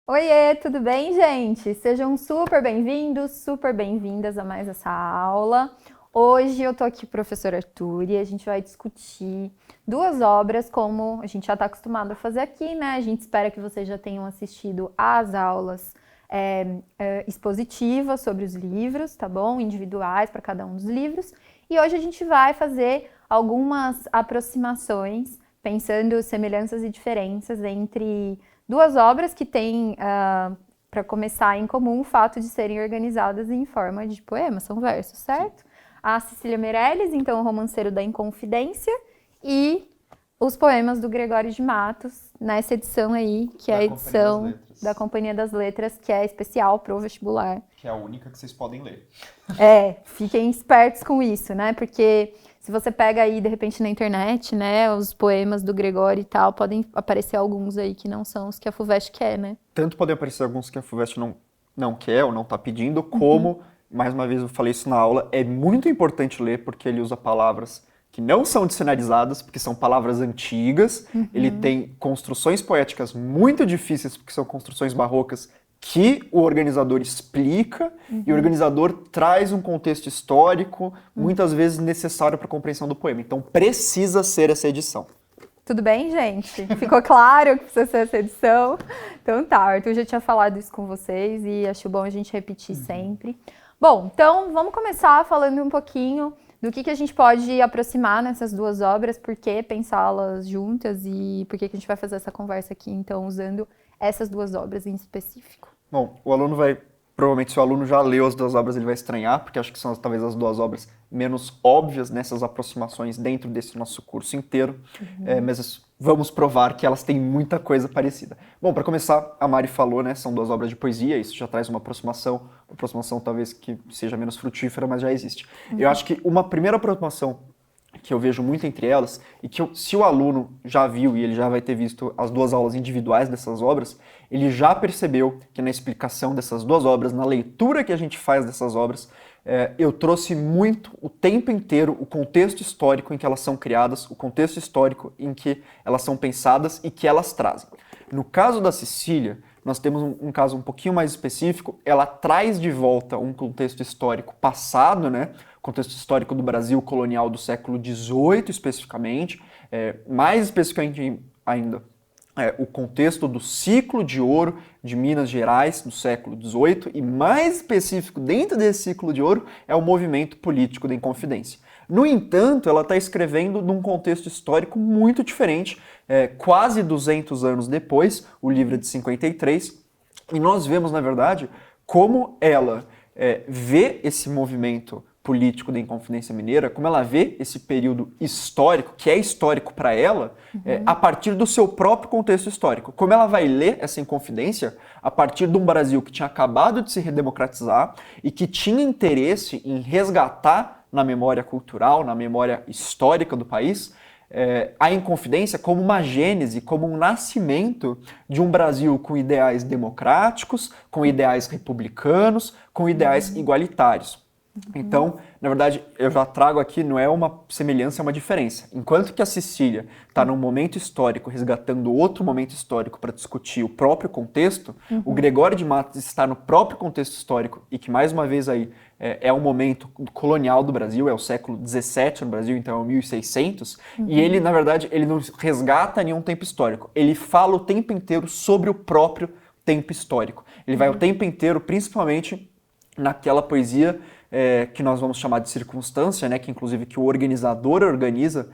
Oiê, tudo bem, gente? Sejam super bem-vindos, super bem-vindas a mais essa aula. Hoje eu tô aqui com o professor Arthur e a gente vai discutir duas obras, como a gente já está acostumado a fazer aqui, né? A gente espera que vocês já tenham assistido às aulas expositivas sobre os livros, tá bom? Individuais para cada um dos livros. E hoje a gente vai fazer algumas aproximações, pensando semelhanças e diferenças entre duas obras que têm, para começar, em comum o fato de serem organizadas em forma de poemas, são versos, certo? A Cecília Meirelles, então, o Romanceiro da Inconfidência, e os poemas do Gregório de Matos, nessa edição aí, que é a edição da Companhia das Letras, que é especial para o vestibular. Que é a única que vocês podem ler. Fiquem espertos com isso, né? Porque se você pega aí, de repente, na internet, né, os poemas do Gregório e tal, podem aparecer alguns aí que não são os que a FUVEST quer, né? Tanto podem aparecer alguns que a FUVEST não quer ou não está pedindo, como, mais uma vez eu falei isso na aula, é muito importante ler porque ele usa palavras que não são dicionarizadas, porque são palavras antigas, ele tem construções poéticas muito difíceis, porque são construções barrocas, que o organizador explica e o organizador traz um contexto histórico, muitas vezes necessário para a compreensão do poema. Então precisa ser essa edição. Tudo bem, gente? Ficou claro que precisa ser essa edição? Então tá, o Arthur já tinha falado isso com vocês e acho bom a gente repetir sempre. Bom, então vamos começar falando um pouquinho do que a gente pode aproximar nessas duas obras, por que pensá-las juntas e por que a gente vai fazer essa conversa aqui, então, usando essas duas obras em específico. Bom, o aluno vai, provavelmente se o aluno já leu as duas obras, ele vai estranhar, porque acho que são talvez as duas obras menos óbvias nessas aproximações dentro desse nosso curso inteiro, mas vamos provar que elas têm muita coisa parecida. Bom, para começar, a Mari falou, né, são duas obras de poesia, isso já traz uma aproximação talvez que seja menos frutífera, mas já existe. Eu acho que uma primeira aproximação que eu vejo muito entre elas, e que se o aluno já viu e ele já vai ter visto as duas aulas individuais dessas obras, ele já percebeu que na explicação dessas duas obras, na leitura que a gente faz dessas obras, eu trouxe muito, o tempo inteiro, o contexto histórico em que elas são criadas, o contexto histórico em que elas são pensadas e que elas trazem. No caso da Cecília, nós temos um caso um pouquinho mais específico, ela traz de volta um contexto histórico passado, né? Contexto histórico do Brasil colonial do século XVIII, especificamente, mais especificamente ainda, o contexto do ciclo de ouro de Minas Gerais do século XVIII, e mais específico dentro desse ciclo de ouro é o movimento político da Inconfidência. No entanto, ela está escrevendo num contexto histórico muito diferente, quase 200 anos depois, o livro é de 53, e nós vemos, na verdade, como ela vê esse movimento político da Inconfidência Mineira, como ela vê esse período histórico, que é histórico para ela, a partir do seu próprio contexto histórico. Como ela vai ler essa Inconfidência a partir de um Brasil que tinha acabado de se redemocratizar e que tinha interesse em resgatar na memória cultural, na memória histórica do país, a Inconfidência como uma gênese, como um nascimento de um Brasil com ideais democráticos, com ideais republicanos, com ideais igualitários. Então, na verdade, eu já trago aqui, não é uma semelhança, é uma diferença. Enquanto que a Cecília está num momento histórico, resgatando outro momento histórico para discutir o próprio contexto, o Gregório de Matos está no próprio contexto histórico e que, mais uma vez, aí é um momento colonial do Brasil, é o século XVII no Brasil, então é o 1600, e ele, na verdade, ele não resgata nenhum tempo histórico, ele fala o tempo inteiro sobre o próprio tempo histórico. Ele vai o tempo inteiro, principalmente naquela poesia que nós vamos chamar de circunstância, né, que inclusive que o organizador organiza,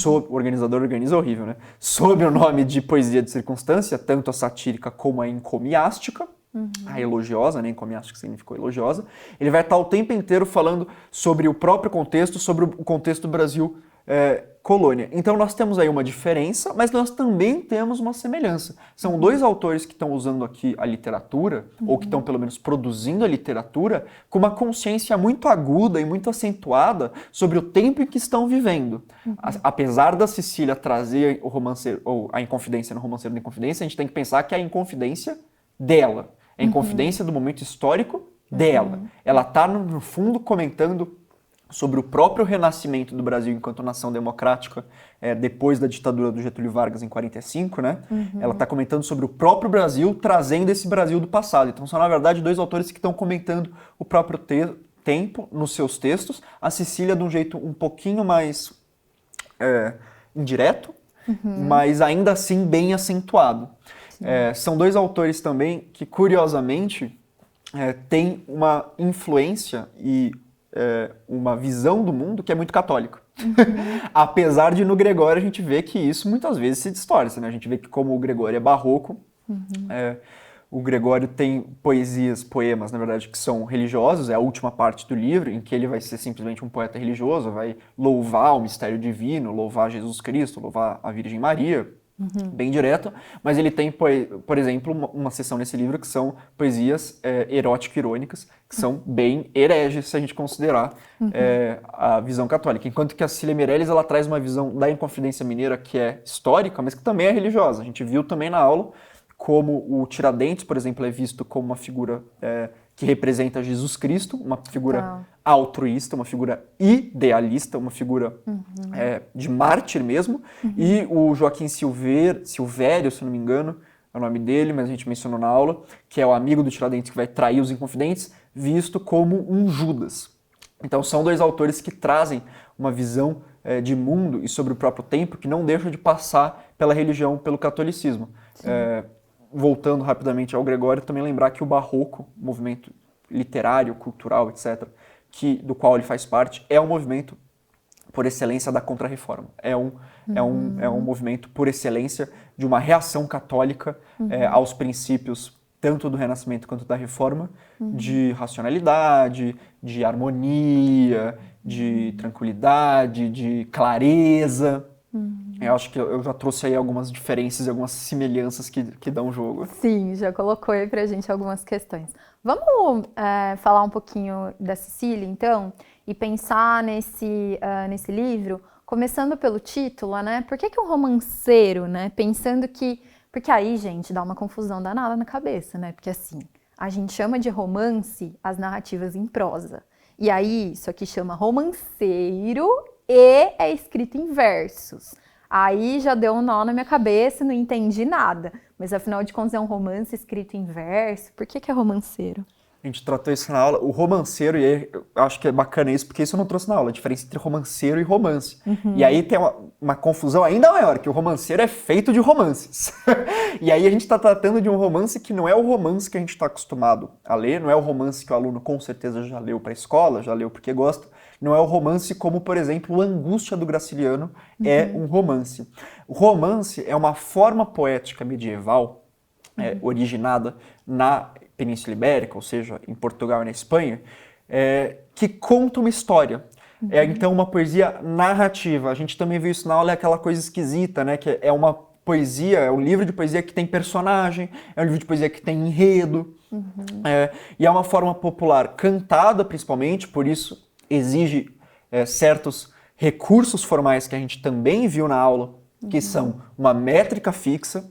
o organizador organiza horrível, né, sob o nome de poesia de circunstância, tanto a satírica como a encomiástica, a elogiosa, né, encomiástica significou elogiosa, ele vai estar o tempo inteiro falando sobre o próprio contexto, sobre o contexto do Brasil colônia. Então nós temos aí uma diferença, mas nós também temos uma semelhança. São dois autores que estão usando aqui a literatura, ou que estão pelo menos produzindo a literatura, com uma consciência muito aguda e muito acentuada sobre o tempo em que estão vivendo. Apesar da Cecília trazer o romanceiro, ou a Inconfidência no Romanceiro da Inconfidência, a gente tem que pensar que é a Inconfidência dela, é a Inconfidência do momento histórico dela. Ela está, no fundo, comentando sobre o próprio renascimento do Brasil enquanto nação democrática, depois da ditadura do Getúlio Vargas em 45, né? Ela está comentando sobre o próprio Brasil, trazendo esse Brasil do passado. Então são, na verdade, dois autores que estão comentando o próprio tempo nos seus textos. A Cecília de um jeito um pouquinho mais indireto, mas ainda assim bem acentuado. São dois autores também que, curiosamente, têm uma influência e uma visão do mundo que é muito católica. Apesar de no Gregório a gente ver que isso muitas vezes se distorce, né? A gente vê que como o Gregório é barroco, o Gregório tem poemas, na verdade, que são religiosos, é a última parte do livro, em que ele vai ser simplesmente um poeta religioso, vai louvar o mistério divino, louvar Jesus Cristo, louvar a Virgem Maria, bem direto, mas ele tem, por exemplo, uma seção nesse livro que são poesias erótico-irônicas, que são bem hereges, se a gente considerar a visão católica. Enquanto que a Cecília Meirelles, ela traz uma visão da Inconfidência Mineira que é histórica, mas que também é religiosa. A gente viu também na aula como o Tiradentes, por exemplo, é visto como uma figura que representa Jesus Cristo, uma figura altruísta, uma figura idealista, uma figura de mártir mesmo, e o Joaquim Silvério, se não me engano, é o nome dele, mas a gente mencionou na aula, que é o amigo do Tiradentes que vai trair os Inconfidentes, visto como um Judas. Então são dois autores que trazem uma visão de mundo e sobre o próprio tempo que não deixam de passar pela religião, pelo catolicismo. Voltando rapidamente ao Gregório, também lembrar que o Barroco, movimento literário, cultural, etc., do qual ele faz parte, é um movimento por excelência da Contra-Reforma. É um movimento por excelência de uma reação católica aos princípios tanto do Renascimento quanto da Reforma, de racionalidade, de harmonia, de tranquilidade, de clareza. Eu acho que eu já trouxe aí algumas diferenças e algumas semelhanças que dão o jogo. Sim, já colocou aí pra gente algumas questões. Vamos falar um pouquinho da Cecília, então, e pensar nesse livro, começando pelo título, né? Por que um romanceiro, né? Pensando que... Porque aí, gente, dá uma confusão danada na cabeça, né? Porque assim, a gente chama de romance as narrativas em prosa. E aí, isso aqui chama romanceiro e é escrito em versos. Aí já deu um nó na minha cabeça, não entendi nada. Mas afinal de contas é um romance escrito em verso. Por que é romanceiro? A gente tratou isso na aula. O romanceiro, e aí eu acho que é bacana isso, porque isso eu não trouxe na aula, a diferença entre romanceiro e romance. E aí tem uma confusão ainda maior, que o romanceiro é feito de romances. E aí a gente está tratando de um romance que não é o romance que a gente está acostumado a ler, não é o romance que o aluno com certeza já leu para a escola, já leu porque gosta, não é o romance como, por exemplo, o Angústia do Graciliano é um romance. O romance é uma forma poética medieval originada na Península Ibérica, ou seja, em Portugal e na Espanha, que conta uma história. É então uma poesia narrativa. A gente também viu isso na aula, é aquela coisa esquisita, né? Que é uma poesia, é um livro de poesia que tem personagem, é um livro de poesia que tem enredo, e é uma forma popular cantada, principalmente, por isso exige certos recursos formais que a gente também viu na aula, que são uma métrica fixa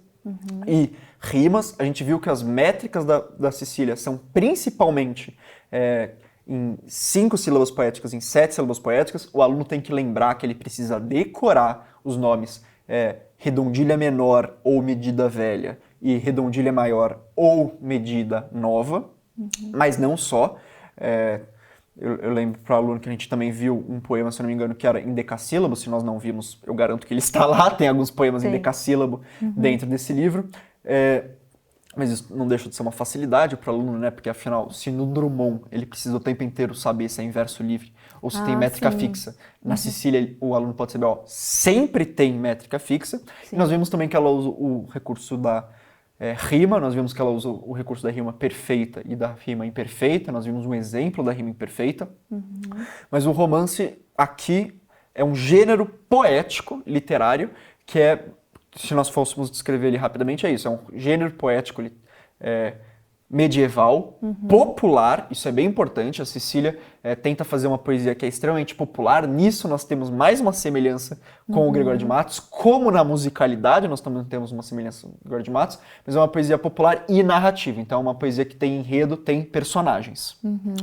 e rimas. A gente viu que as métricas da Cecília são principalmente em 5 sílabas poéticas, em 7 sílabas poéticas. O aluno tem que lembrar que ele precisa decorar os nomes redondilha menor ou medida velha e redondilha maior ou medida nova, mas não só. Eu lembro para o aluno que a gente também viu um poema, se não me engano, que era em decassílabo. Se nós não vimos, eu garanto que ele está lá. Tem alguns poemas em decassílabo dentro desse livro. Mas isso não deixa de ser uma facilidade para o aluno, né? Porque afinal, se no Drummond ele precisa o tempo inteiro saber se é em verso livre ou se tem métrica fixa, na Cecília o aluno pode saber, sempre tem métrica fixa. E nós vimos também que ela usa o recurso da rima, nós vimos que ela usa o recurso da rima perfeita e da rima imperfeita, nós vimos um exemplo da rima imperfeita. Mas o romance aqui é um gênero poético, literário, que se nós fôssemos descrever ele rapidamente, é isso. É um gênero poético medieval, popular, isso é bem importante. A Cecília tenta fazer uma poesia que é extremamente popular. Nisso nós temos mais uma semelhança com o Gregório de Matos, como na musicalidade nós também temos uma semelhança com o Gregório de Matos, mas é uma poesia popular e narrativa, então é uma poesia que tem enredo, tem personagens.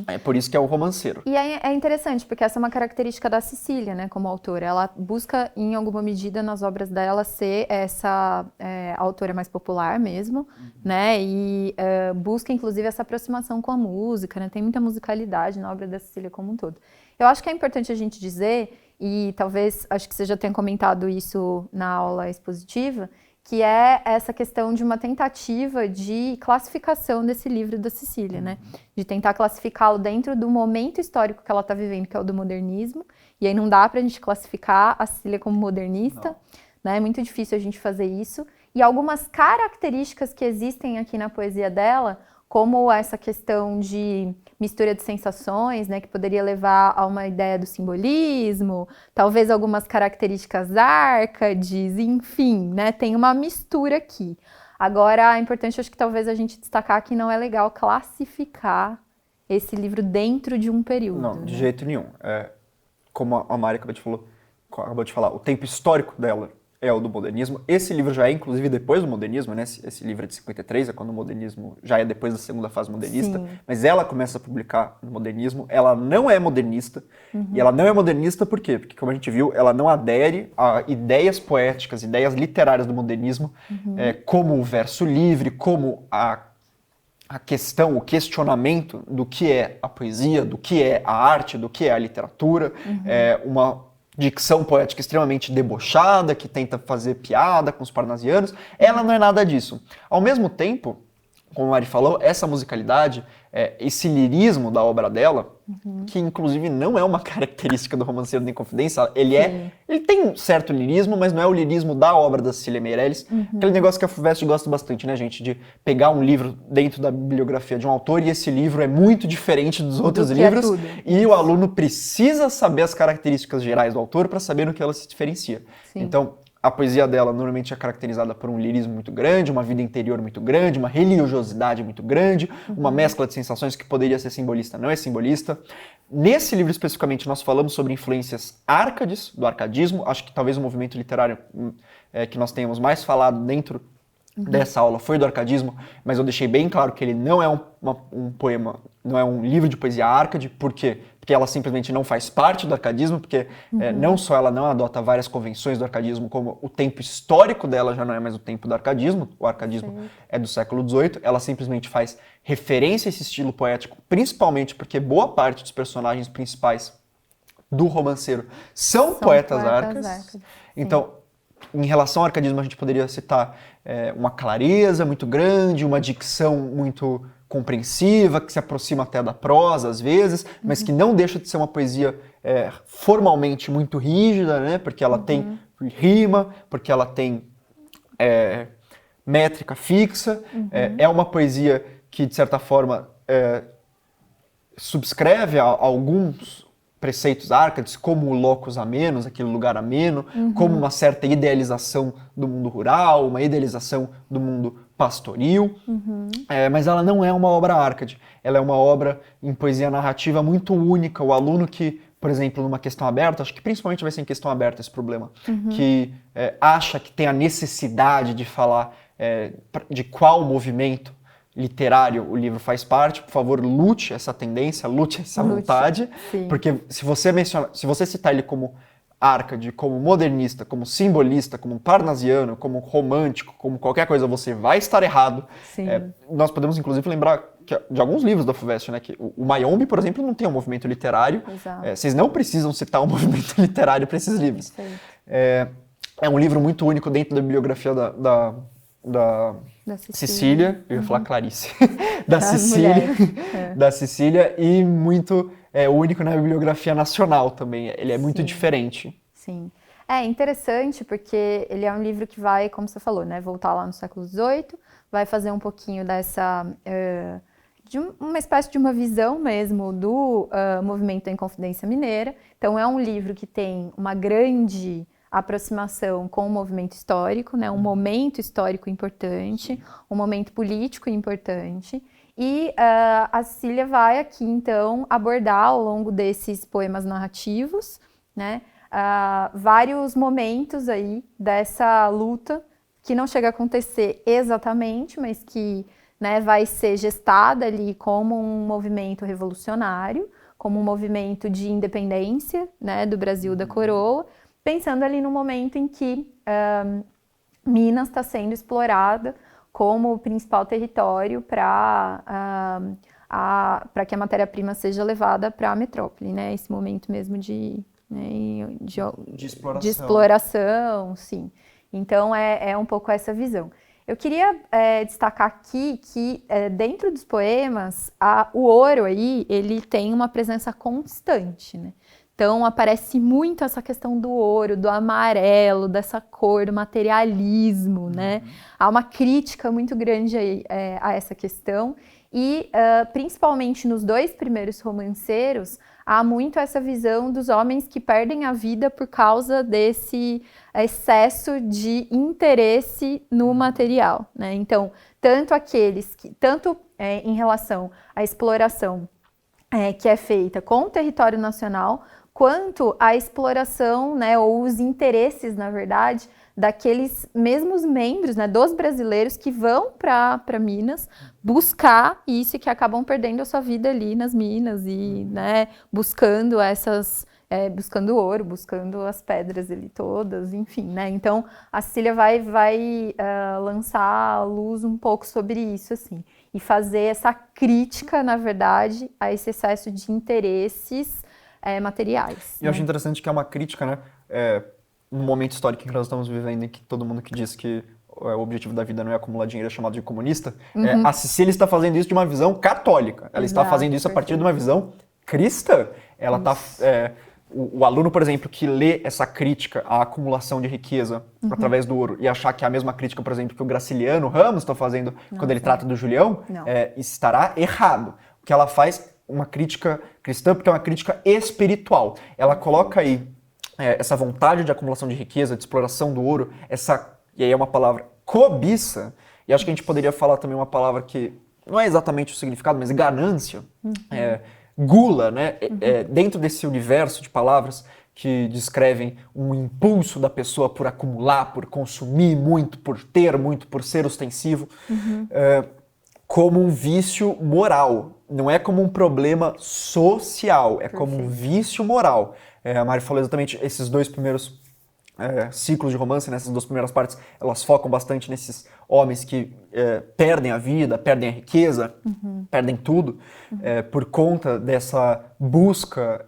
É por isso que é o romanceiro. E é interessante, porque essa é uma característica da Cecília, né, como autora. Ela busca, em alguma medida, nas obras dela, ser essa autora mais popular mesmo, né, e busca, inclusive, essa aproximação com a música, né, tem muita musicalidade na obra da Cecília como um todo. Eu acho que é importante a gente dizer, e talvez, acho que você já tenha comentado isso na aula expositiva, que é essa questão de uma tentativa de classificação desse livro da Cecília, né? De tentar classificá-lo dentro do momento histórico que ela está vivendo, que é o do modernismo, e aí não dá para a gente classificar a Cecília como modernista, né? É muito difícil a gente fazer isso. E algumas características que existem aqui na poesia dela, como essa questão de mistura de sensações, né, que poderia levar a uma ideia do simbolismo, talvez algumas características árcades, enfim, né, tem uma mistura aqui. Agora, é importante, acho que talvez a gente destacar que não é legal classificar esse livro dentro de um período. Não, de jeito nenhum. Como a Mari acabou de falar, o tempo histórico dela é o do modernismo. Esse livro já é, inclusive, depois do modernismo, né? Esse livro é de 53, é quando o modernismo já é depois da segunda fase modernista. Sim. Mas ela começa a publicar no modernismo. Ela não é modernista. E ela não é modernista por quê? Porque, como a gente viu, ela não adere a ideias poéticas, ideias literárias do modernismo, como o verso livre, como a questão, o questionamento do que é a poesia, do que é a arte, do que é a literatura. Uma dicção poética extremamente debochada, que tenta fazer piada com os parnasianos. Ela não é nada disso. Ao mesmo tempo, como a Mari falou, essa musicalidade, esse lirismo da obra dela, que inclusive não é uma característica do Romanceiro da Inconfidência, ele tem um certo lirismo, mas não é o lirismo da obra da Cecília Meirelles. Aquele negócio que a FUVEST gosta bastante, né, gente, de pegar um livro dentro da bibliografia de um autor e esse livro é muito diferente dos outros livros, e o aluno precisa saber as características gerais do autor para saber no que ela se diferencia. Sim. Então, a poesia dela normalmente é caracterizada por um lirismo muito grande, uma vida interior muito grande, uma religiosidade muito grande, uma mescla de sensações que poderia ser simbolista, não é simbolista. Nesse livro especificamente nós falamos sobre influências árcades, do arcadismo, acho que talvez o movimento literário que nós tenhamos mais falado dentro dessa aula foi do arcadismo, mas eu deixei bem claro que ele não é um poema, não é um livro de poesia árcade. Por quê? Porque ela simplesmente não faz parte do arcadismo, porque não só ela não adota várias convenções do arcadismo, como o tempo histórico dela já não é mais o tempo do arcadismo. O arcadismo é do século XVIII, ela simplesmente faz referência a esse estilo poético, principalmente porque boa parte dos personagens principais do romanceiro são poetas árcades. Então, em relação ao arcadismo, a gente poderia citar uma clareza muito grande, uma dicção muito compreensiva, que se aproxima até da prosa, às vezes, mas que não deixa de ser uma poesia formalmente muito rígida, né? Porque ela tem rima, porque ela tem métrica fixa, é uma poesia que, de certa forma, subscreve a alguns preceitos árcades, como o locus amenus, aquele lugar ameno, como uma certa idealização do mundo rural, uma idealização do mundo pastoril, mas ela não é uma obra árcade, ela é uma obra em poesia narrativa muito única. O aluno que, por exemplo, numa questão aberta, acho que principalmente vai ser em questão aberta esse problema, que acha que tem a necessidade de falar de qual movimento literário o livro faz parte, por favor, lute essa tendência, lute essa vontade, porque se você citar ele como árcade, como modernista, como simbolista, como parnasiano, como romântico, como qualquer coisa, você vai estar errado. Nós podemos, inclusive, lembrar de alguns livros da FUVEST, né, que o Mayombe, por exemplo, não tem um movimento literário. Vocês não precisam citar um movimento literário para esses livros. É um livro muito único dentro da bibliografia da Cecília, eu ia falar Clarice, da Cecília, e muito único na bibliografia nacional também. Ele é muito diferente. Sim. É interessante porque ele é um livro que vai, como você falou, né, voltar lá no século XVIII, vai fazer um pouquinho dessa, de uma espécie de uma visão mesmo do movimento da Inconfidência Mineira. Então é um livro que tem uma grande aproximação com o movimento histórico, né? Um momento histórico importante, um momento político importante, E a Cecília vai aqui, então, abordar ao longo desses poemas narrativos, né, vários momentos aí dessa luta que não chega a acontecer exatamente, mas que, né, vai ser gestada ali como um movimento revolucionário, como um movimento de independência, né, do Brasil da coroa, pensando ali no momento em que Minas está sendo explorada como o principal território para que a matéria-prima seja levada para a metrópole, né? Esse momento mesmo de exploração, sim. Então, é um pouco essa visão. Eu queria destacar aqui que, dentro dos poemas, o ouro aí, ele tem uma presença constante, né? Então, aparece muito essa questão do ouro, do amarelo, dessa cor, do materialismo, né? Há uma crítica muito grande a essa questão e, principalmente nos 2 primeiros romanceiros, há muito essa visão dos homens que perdem a vida por causa desse excesso de interesse no material, né? Então, tanto em relação à exploração que é feita com o território nacional, quanto à exploração, né, ou os interesses, na verdade, daqueles mesmos membros, né, dos brasileiros que vão para Minas buscar isso e que acabam perdendo a sua vida ali nas minas e, né, buscando buscando ouro, buscando as pedras ali todas, enfim, né? Então, a Cecília vai lançar à luz um pouco sobre isso, assim, e fazer essa crítica, na verdade, a esse excesso de interesses materiais. E eu acho interessante que é uma crítica, né? No momento histórico que nós estamos vivendo, em que todo mundo que diz que o objetivo da vida não é acumular dinheiro é chamado de comunista, a Cecília está fazendo isso de uma visão católica. Ela está fazendo isso a partir de uma visão cristã. Ela está... O aluno, por exemplo, que lê essa crítica à acumulação de riqueza através do ouro e achar que é a mesma crítica, por exemplo, que o Graciliano Ramos está fazendo quando ele trata do Julião, estará errado. O que ela faz uma crítica cristã, porque é uma crítica espiritual. Ela coloca aí essa vontade de acumulação de riqueza, de exploração do ouro, e aí é uma palavra cobiça, e acho que a gente poderia falar também uma palavra que não é exatamente o significado, mas ganância, gula, né? Dentro desse universo de palavras que descrevem um impulso da pessoa por acumular, por consumir muito, por ter muito, por ser ostensivo, como um vício moral. Não é como um problema social, é como um vício moral. A Mari falou exatamente esses 2 primeiros ciclos de romance, nessas 2 primeiras partes, elas focam bastante nesses homens que perdem a vida, perdem a riqueza, perdem tudo, por conta dessa busca,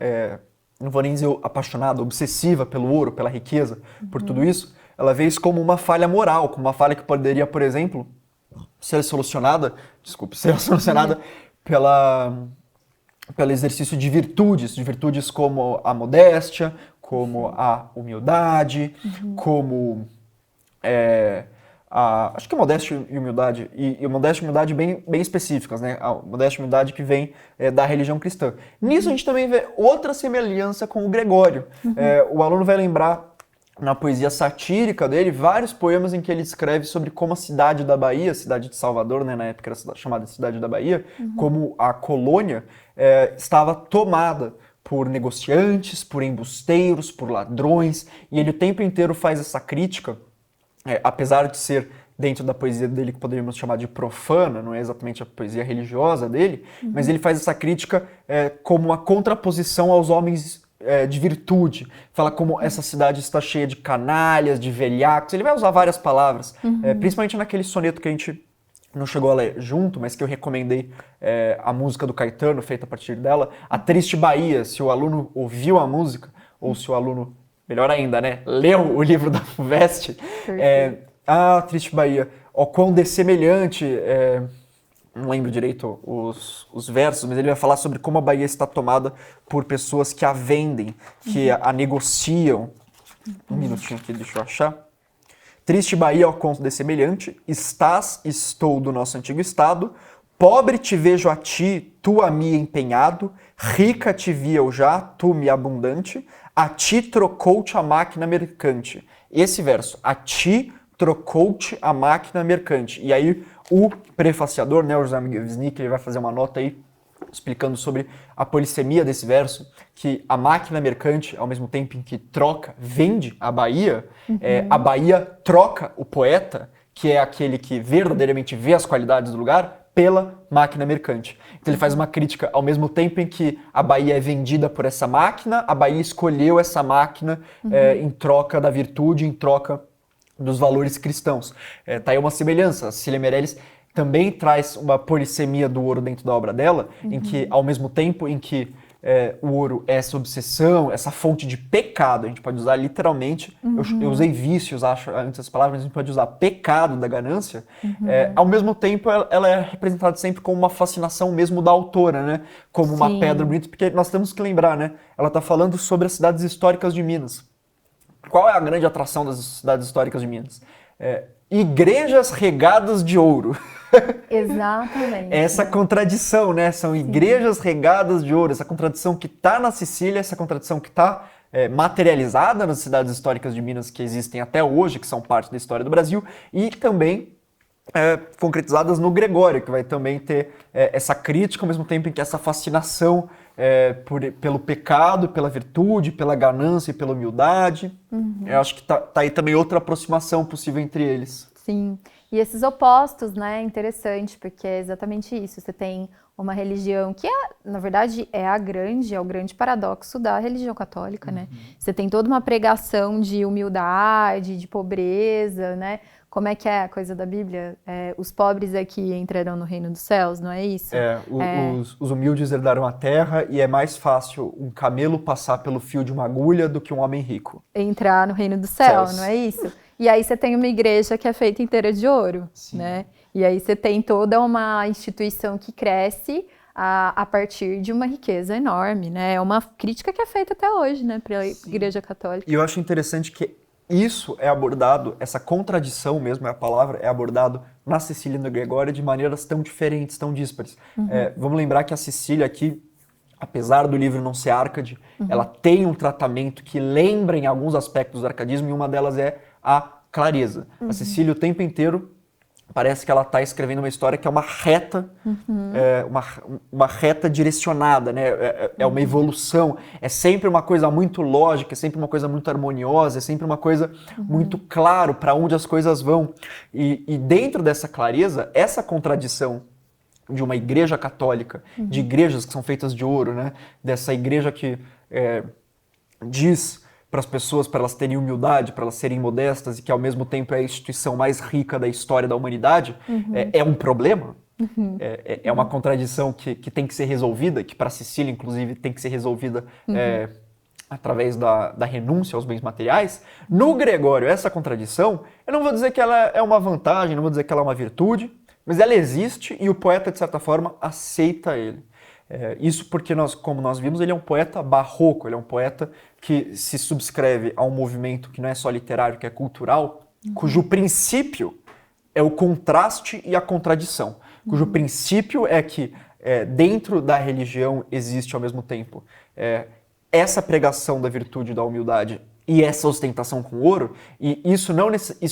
não vou nem dizer apaixonada, obsessiva pelo ouro, pela riqueza, por tudo isso. Ela vê isso como uma falha moral, como uma falha que poderia, por exemplo, ser solucionada pelo exercício de virtudes como a modéstia, como a humildade, como acho que a modéstia e humildade, e modéstia e humildade bem específicas, né? A modéstia e humildade que vem da religião cristã. Nisso a gente também vê outra semelhança com o Gregório. O aluno vai lembrar na poesia satírica dele vários poemas em que ele escreve sobre como a cidade da Bahia, a cidade de Salvador, né, na época era chamada Cidade da Bahia, como a colônia estava tomada por negociantes, por embusteiros, por ladrões, e ele o tempo inteiro faz essa crítica, apesar de ser dentro da poesia dele que poderíamos chamar de profana, não é exatamente a poesia religiosa dele, mas ele faz essa crítica como uma contraposição aos homens de virtude. Fala como essa cidade está cheia de canalhas, de velhacos. Ele vai usar várias palavras, principalmente naquele soneto que a gente não chegou a ler junto, mas que eu recomendei a música do Caetano, feita a partir dela, A Triste Bahia. Se o aluno ouviu a música, ou se o aluno, melhor ainda, né, leu o livro da FUVEST, A Triste Bahia, ó quão dessemelhante... não lembro direito os versos, mas ele vai falar sobre como a Bahia está tomada por pessoas que a vendem, que a negociam. Um minutinho aqui, deixa eu achar. Triste Bahia, ó conto dessemelhante, estou do nosso antigo estado, pobre te vejo a ti, tu a mim empenhado, rica te vi eu já, tu me abundante, a ti trocou-te a máquina mercante. Esse verso, a ti trocou-te a máquina mercante. E aí o prefaciador, né, o José Miguel Wisnik, ele vai fazer uma nota aí explicando sobre a polissemia desse verso, que a máquina mercante, ao mesmo tempo em que troca, vende a Bahia troca o poeta, que é aquele que verdadeiramente vê as qualidades do lugar, pela máquina mercante. Então ele faz uma crítica ao mesmo tempo em que a Bahia é vendida por essa máquina, a Bahia escolheu essa máquina em troca da virtude, em troca dos valores cristãos. Tá aí uma semelhança. A Cecília Meirelles também traz uma polissemia do ouro dentro da obra dela, em que, ao mesmo tempo em que o ouro é essa obsessão, essa fonte de pecado, a gente pode usar literalmente, eu usei vícios, acho, antes das palavras, mas a gente pode usar pecado da ganância, ao mesmo tempo ela é representada sempre como uma fascinação mesmo da autora, né? Como uma pedra bonita, porque nós temos que lembrar, né? Ela está falando sobre as cidades históricas de Minas. Qual é a grande atração das cidades históricas de Minas? Igrejas regadas de ouro. Exatamente. Essa contradição, né? São igrejas regadas de ouro, essa contradição que está na Sicília, essa contradição que está materializada nas cidades históricas de Minas que existem até hoje, que são parte da história do Brasil, e também concretizadas no Gregório, que vai também ter essa crítica, ao mesmo tempo em que essa fascinação pelo pecado, pela virtude, pela ganância e pela humildade. Eu acho que tá aí também outra aproximação possível entre eles. Sim, e esses opostos, né, é interessante, porque é exatamente isso. Você tem uma religião que, na verdade, é o grande paradoxo da religião católica, né? Você tem toda uma pregação de humildade, de pobreza, né? Como é que é a coisa da Bíblia? Os pobres é que entrarão no reino dos céus, não é isso? Os humildes herdarão a terra e é mais fácil um camelo passar pelo fio de uma agulha do que um homem rico. Entrar no reino do céu, não é isso? E aí você tem uma igreja que é feita inteira de ouro, né? E aí você tem toda uma instituição que cresce a partir de uma riqueza enorme, né? É uma crítica que é feita até hoje, né, para a Igreja Católica. E eu acho interessante que isso é abordado, essa contradição mesmo, é a palavra, é abordado na Cecília e no Gregório de maneiras tão diferentes, tão díspares. Vamos lembrar que a Cecília aqui, apesar do livro não ser Árcade, ela tem um tratamento que lembra em alguns aspectos do arcadismo, e uma delas é a clareza. A Cecília o tempo inteiro parece que ela está escrevendo uma história que é uma reta, uma reta direcionada, né? É uma evolução, é sempre uma coisa muito lógica, é sempre uma coisa muito harmoniosa, é sempre uma coisa muito claro para onde as coisas vão. E dentro dessa clareza, essa contradição de uma igreja católica, de igrejas que são feitas de ouro, né? Dessa igreja que diz para as pessoas, para elas terem humildade, para elas serem modestas e que ao mesmo tempo é a instituição mais rica da história da humanidade, é um problema, é uma contradição que tem que ser resolvida, que para Cecília, inclusive, tem que ser resolvida através da renúncia aos bens materiais. No Gregório, essa contradição, eu não vou dizer que ela é uma vantagem, não vou dizer que ela é uma virtude, mas ela existe e o poeta, de certa forma, aceita ele. Isso porque, como nós vimos, ele é um poeta barroco, ele é um poeta que se subscreve a um movimento que não é só literário, que é cultural, cujo princípio é o contraste e a contradição, cujo princípio é que dentro da religião existe ao mesmo tempo essa pregação da virtude e da humildade e essa ostentação com ouro, e isso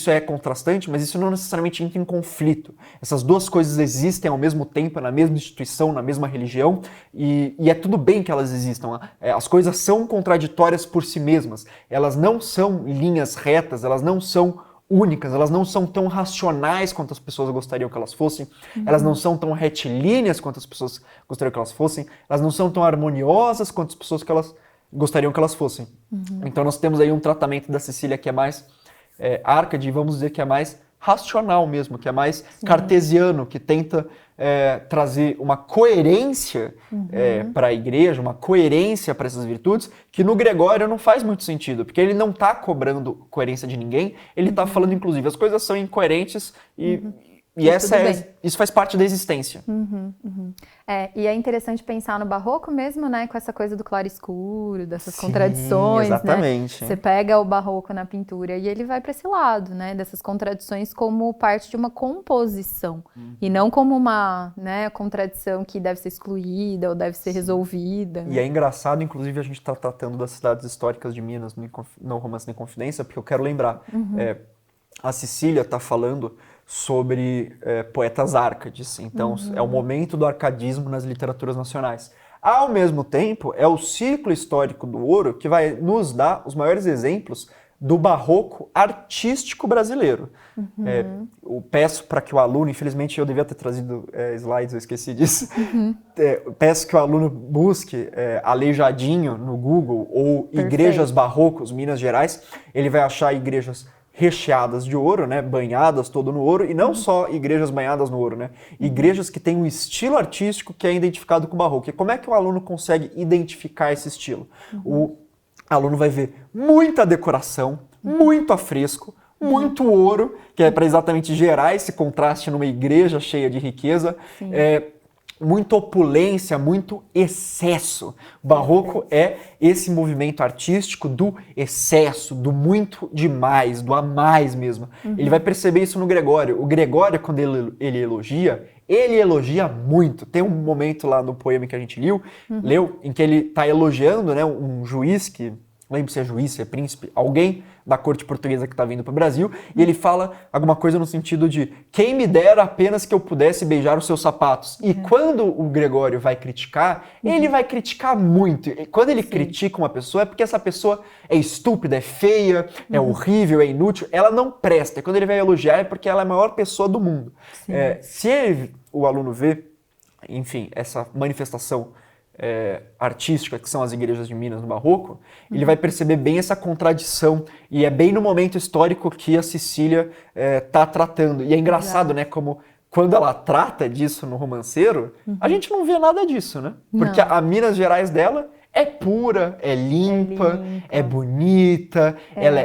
é contrastante, mas isso não necessariamente entra em conflito. Essas duas coisas existem ao mesmo tempo, na mesma instituição, na mesma religião, e é tudo bem que elas existam. As coisas são contraditórias por si mesmas, elas não são linhas retas, elas não são únicas, elas não são tão racionais quanto as pessoas gostariam que elas fossem, elas não são tão retilíneas quanto as pessoas gostariam que elas fossem, elas não são tão harmoniosas quanto as pessoas gostariam que elas fossem. Então nós temos aí um tratamento da Cecília que é mais Árcade, vamos dizer que é mais racional mesmo, que é mais cartesiano, que tenta trazer uma coerência para a igreja, uma coerência para essas virtudes, que no Gregório não faz muito sentido, porque ele não está cobrando coerência de ninguém, ele está falando, inclusive, as coisas são incoerentes e isso faz parte da existência. E é interessante pensar no barroco mesmo, né? Com essa coisa do claro escuro, dessas contradições, exatamente. Né? Você pega o barroco na pintura e ele vai para esse lado, né? Dessas contradições como parte de uma composição. E não como uma contradição que deve ser excluída ou deve ser resolvida. E é engraçado, inclusive, a gente está tratando das cidades históricas de Minas no Romance da Inconfidência, porque eu quero lembrar... a Cecília está falando sobre poetas árcades, então é o momento do arcadismo nas literaturas nacionais. Ao mesmo tempo, é o ciclo histórico do ouro que vai nos dar os maiores exemplos do barroco artístico brasileiro. Eu peço para que o aluno, infelizmente eu devia ter trazido slides, eu esqueci disso, peço que o aluno busque Aleijadinho no Google ou igrejas barrocos, Minas Gerais, ele vai achar igrejas recheadas de ouro, né, banhadas todo no ouro, e não só igrejas banhadas no ouro, né, igrejas que têm um estilo artístico que é identificado com o barroco. E como é que o aluno consegue identificar esse estilo? O aluno vai ver muita decoração, muito afresco, muito ouro, que é para exatamente gerar esse contraste numa igreja cheia de riqueza, muita opulência, muito excesso. O barroco é esse movimento artístico do excesso, do muito demais, do a mais mesmo. Ele vai perceber isso no Gregório. O Gregório, quando ele elogia muito. Tem um momento lá no poema que a gente leu, em que ele está elogiando, né, um juiz que, não lembro se é juiz, se é príncipe, alguém da corte portuguesa que está vindo para o Brasil, e ele fala alguma coisa no sentido de quem me dera apenas que eu pudesse beijar os seus sapatos. E quando o Gregório vai criticar, ele vai criticar muito. E quando ele critica uma pessoa, é porque essa pessoa é estúpida, é feia, é horrível, é inútil, ela não presta. E quando ele vai elogiar, é porque ela é a maior pessoa do mundo. Se o aluno vê, enfim, essa manifestação artística, que são as igrejas de Minas no Barroco, ele vai perceber bem essa contradição, e é bem no momento histórico que a Cecília está tratando. E é engraçado, né, como quando ela trata disso no Romanceiro, a gente não vê nada disso, né? Porque a Minas Gerais dela é pura, é limpa, é bonita, ela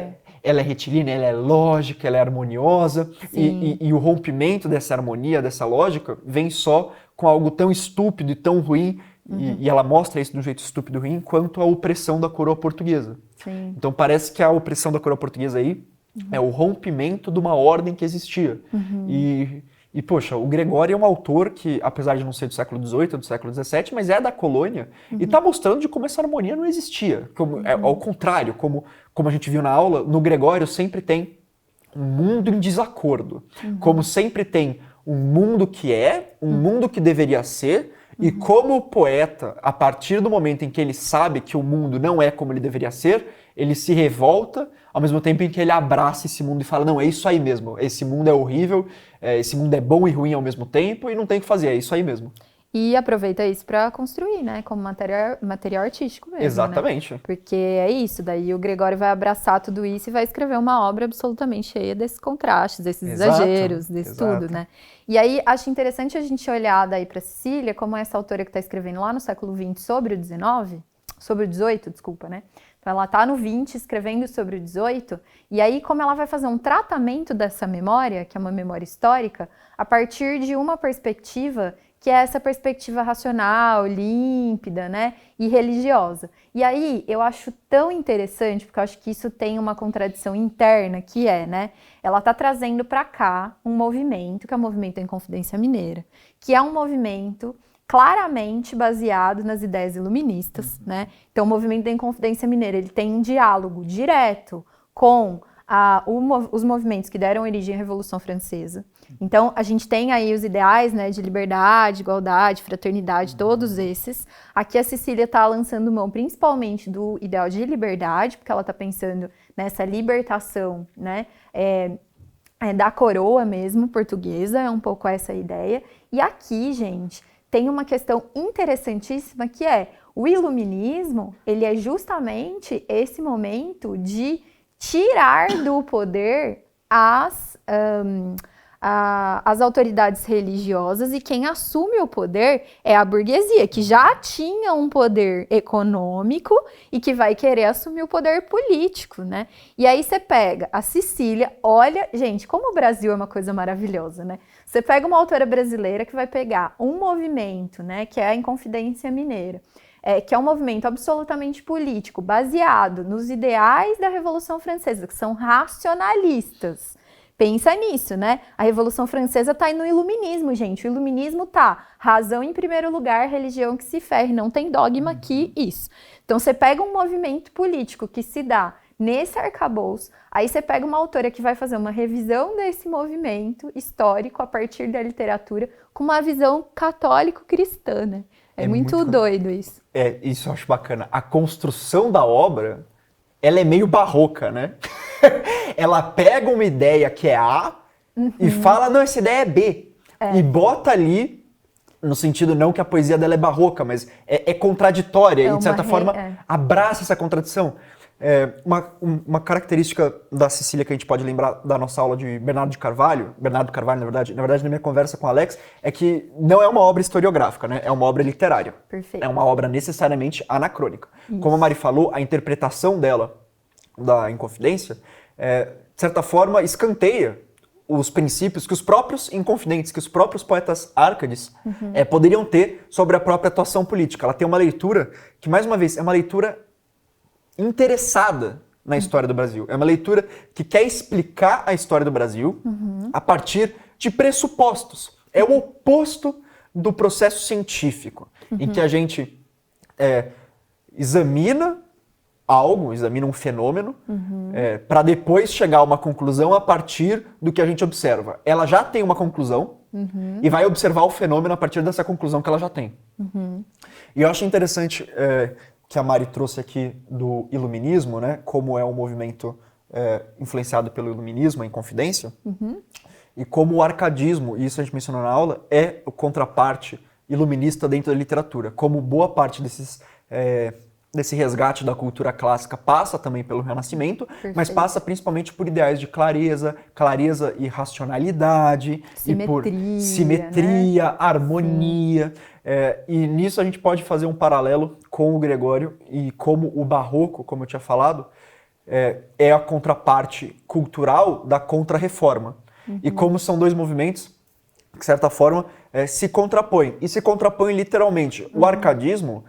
é retilínea, ela é lógica, ela é harmoniosa, e o rompimento dessa harmonia, dessa lógica, vem só com algo tão estúpido e tão ruim. E ela mostra isso de um jeito estúpido e ruim, quanto a opressão da coroa portuguesa. Então parece que a opressão da coroa portuguesa aí é o rompimento de uma ordem que existia. E poxa, o Gregório é um autor que, apesar de não ser do século XVIII ou do século XVII, mas é da colônia, e está mostrando de como essa harmonia não existia. Ao contrário, como a gente viu na aula, no Gregório sempre tem um mundo em desacordo. Como sempre tem um mundo que um mundo que deveria ser, e como o poeta, a partir do momento em que ele sabe que o mundo não é como ele deveria ser, ele se revolta, ao mesmo tempo em que ele abraça esse mundo e fala, não, é isso aí mesmo, esse mundo é horrível, esse mundo é bom e ruim ao mesmo tempo, e não tem o que fazer, é isso aí mesmo. E aproveita isso para construir, né? Como material artístico mesmo. Exatamente. Né? Porque é isso, daí o Gregório vai abraçar tudo isso e vai escrever uma obra absolutamente cheia desses contrastes, desses exageros, desse tudo, né? E aí acho interessante a gente olhar daí para Cecília, como essa autora que está escrevendo lá no século XX sobre o XVIII, desculpa, né? Então ela está no XX escrevendo sobre o XVIII, e aí como ela vai fazer um tratamento dessa memória, que é uma memória histórica, a partir de uma perspectiva que é essa perspectiva racional, límpida, né, e religiosa. E aí, eu acho tão interessante, porque eu acho que isso tem uma contradição interna, que é, né, ela está trazendo para cá um movimento, que é o movimento da Inconfidência Mineira, que é um movimento claramente baseado nas ideias iluministas, né? Então, o movimento da Inconfidência Mineira, ele tem um diálogo direto com os movimentos que deram origem à Revolução Francesa. Então, a gente tem aí os ideais, né, de liberdade, igualdade, fraternidade, todos esses. Aqui a Cecília está lançando mão principalmente do ideal de liberdade, porque ela está pensando nessa libertação, né, da coroa mesmo portuguesa, é um pouco essa ideia. E aqui, gente, tem uma questão interessantíssima que é o iluminismo, ele é justamente esse momento de tirar do poder as autoridades religiosas, e quem assume o poder é a burguesia, que já tinha um poder econômico e que vai querer assumir o poder político, né? E aí você pega a Cecília, olha, gente, como o Brasil é uma coisa maravilhosa, né? Você pega uma autora brasileira que vai pegar um movimento, né, que é a Inconfidência Mineira, que é um movimento absolutamente político, baseado nos ideais da Revolução Francesa, que são racionalistas. Pensa nisso, né? A Revolução Francesa está no iluminismo, gente. O iluminismo tá razão em primeiro lugar, religião que se ferre, não tem dogma aqui, isso. Então você pega um movimento político que se dá nesse arcabouço. Aí você pega uma autora que vai fazer uma revisão desse movimento histórico a partir da literatura com uma visão católico-cristã, né? É muito doido isso. Isso eu acho bacana. A construção da obra, ela é meio barroca, né? Ela pega uma ideia que é A e fala, não, essa ideia é B. E bota ali, no sentido não que a poesia dela é barroca, mas é contraditória e, de certa forma, abraça essa contradição. Uma característica da Cecília que a gente pode lembrar da nossa aula de Bernardo Carvalho, na verdade, na minha conversa com o Alex, é que não é uma obra historiográfica, né? É uma obra literária. Perfeito. É uma obra necessariamente anacrônica. Isso. Como a Mari falou, a interpretação dela da Inconfidência, de certa forma, escanteia os princípios que os próprios Inconfidentes, que os próprios poetas Árcades poderiam ter sobre a própria atuação política. Ela tem uma leitura que, mais uma vez, é uma leitura interessada na história do Brasil. É uma leitura que quer explicar a história do Brasil a partir de pressupostos. É o oposto do processo científico, em que a gente examina algo, examina um fenômeno, para depois chegar a uma conclusão a partir do que a gente observa. Ela já tem uma conclusão e vai observar o fenômeno a partir dessa conclusão que ela já tem. E eu acho interessante que a Mari trouxe aqui do iluminismo, né, como é um movimento influenciado pelo iluminismo, a Inconfidência, e como o arcadismo, e isso a gente mencionou na aula, é o contraparte iluminista dentro da literatura, como boa parte desse resgate da cultura clássica passa também pelo Renascimento, mas passa principalmente por ideais de clareza e racionalidade, e por simetria, né? Harmonia. E nisso a gente pode fazer um paralelo com o Gregório e como o Barroco, como eu tinha falado, é a contraparte cultural da Contra-Reforma. E como são dois movimentos que, de certa forma, se contrapõem. E se contrapõem literalmente. O arcadismo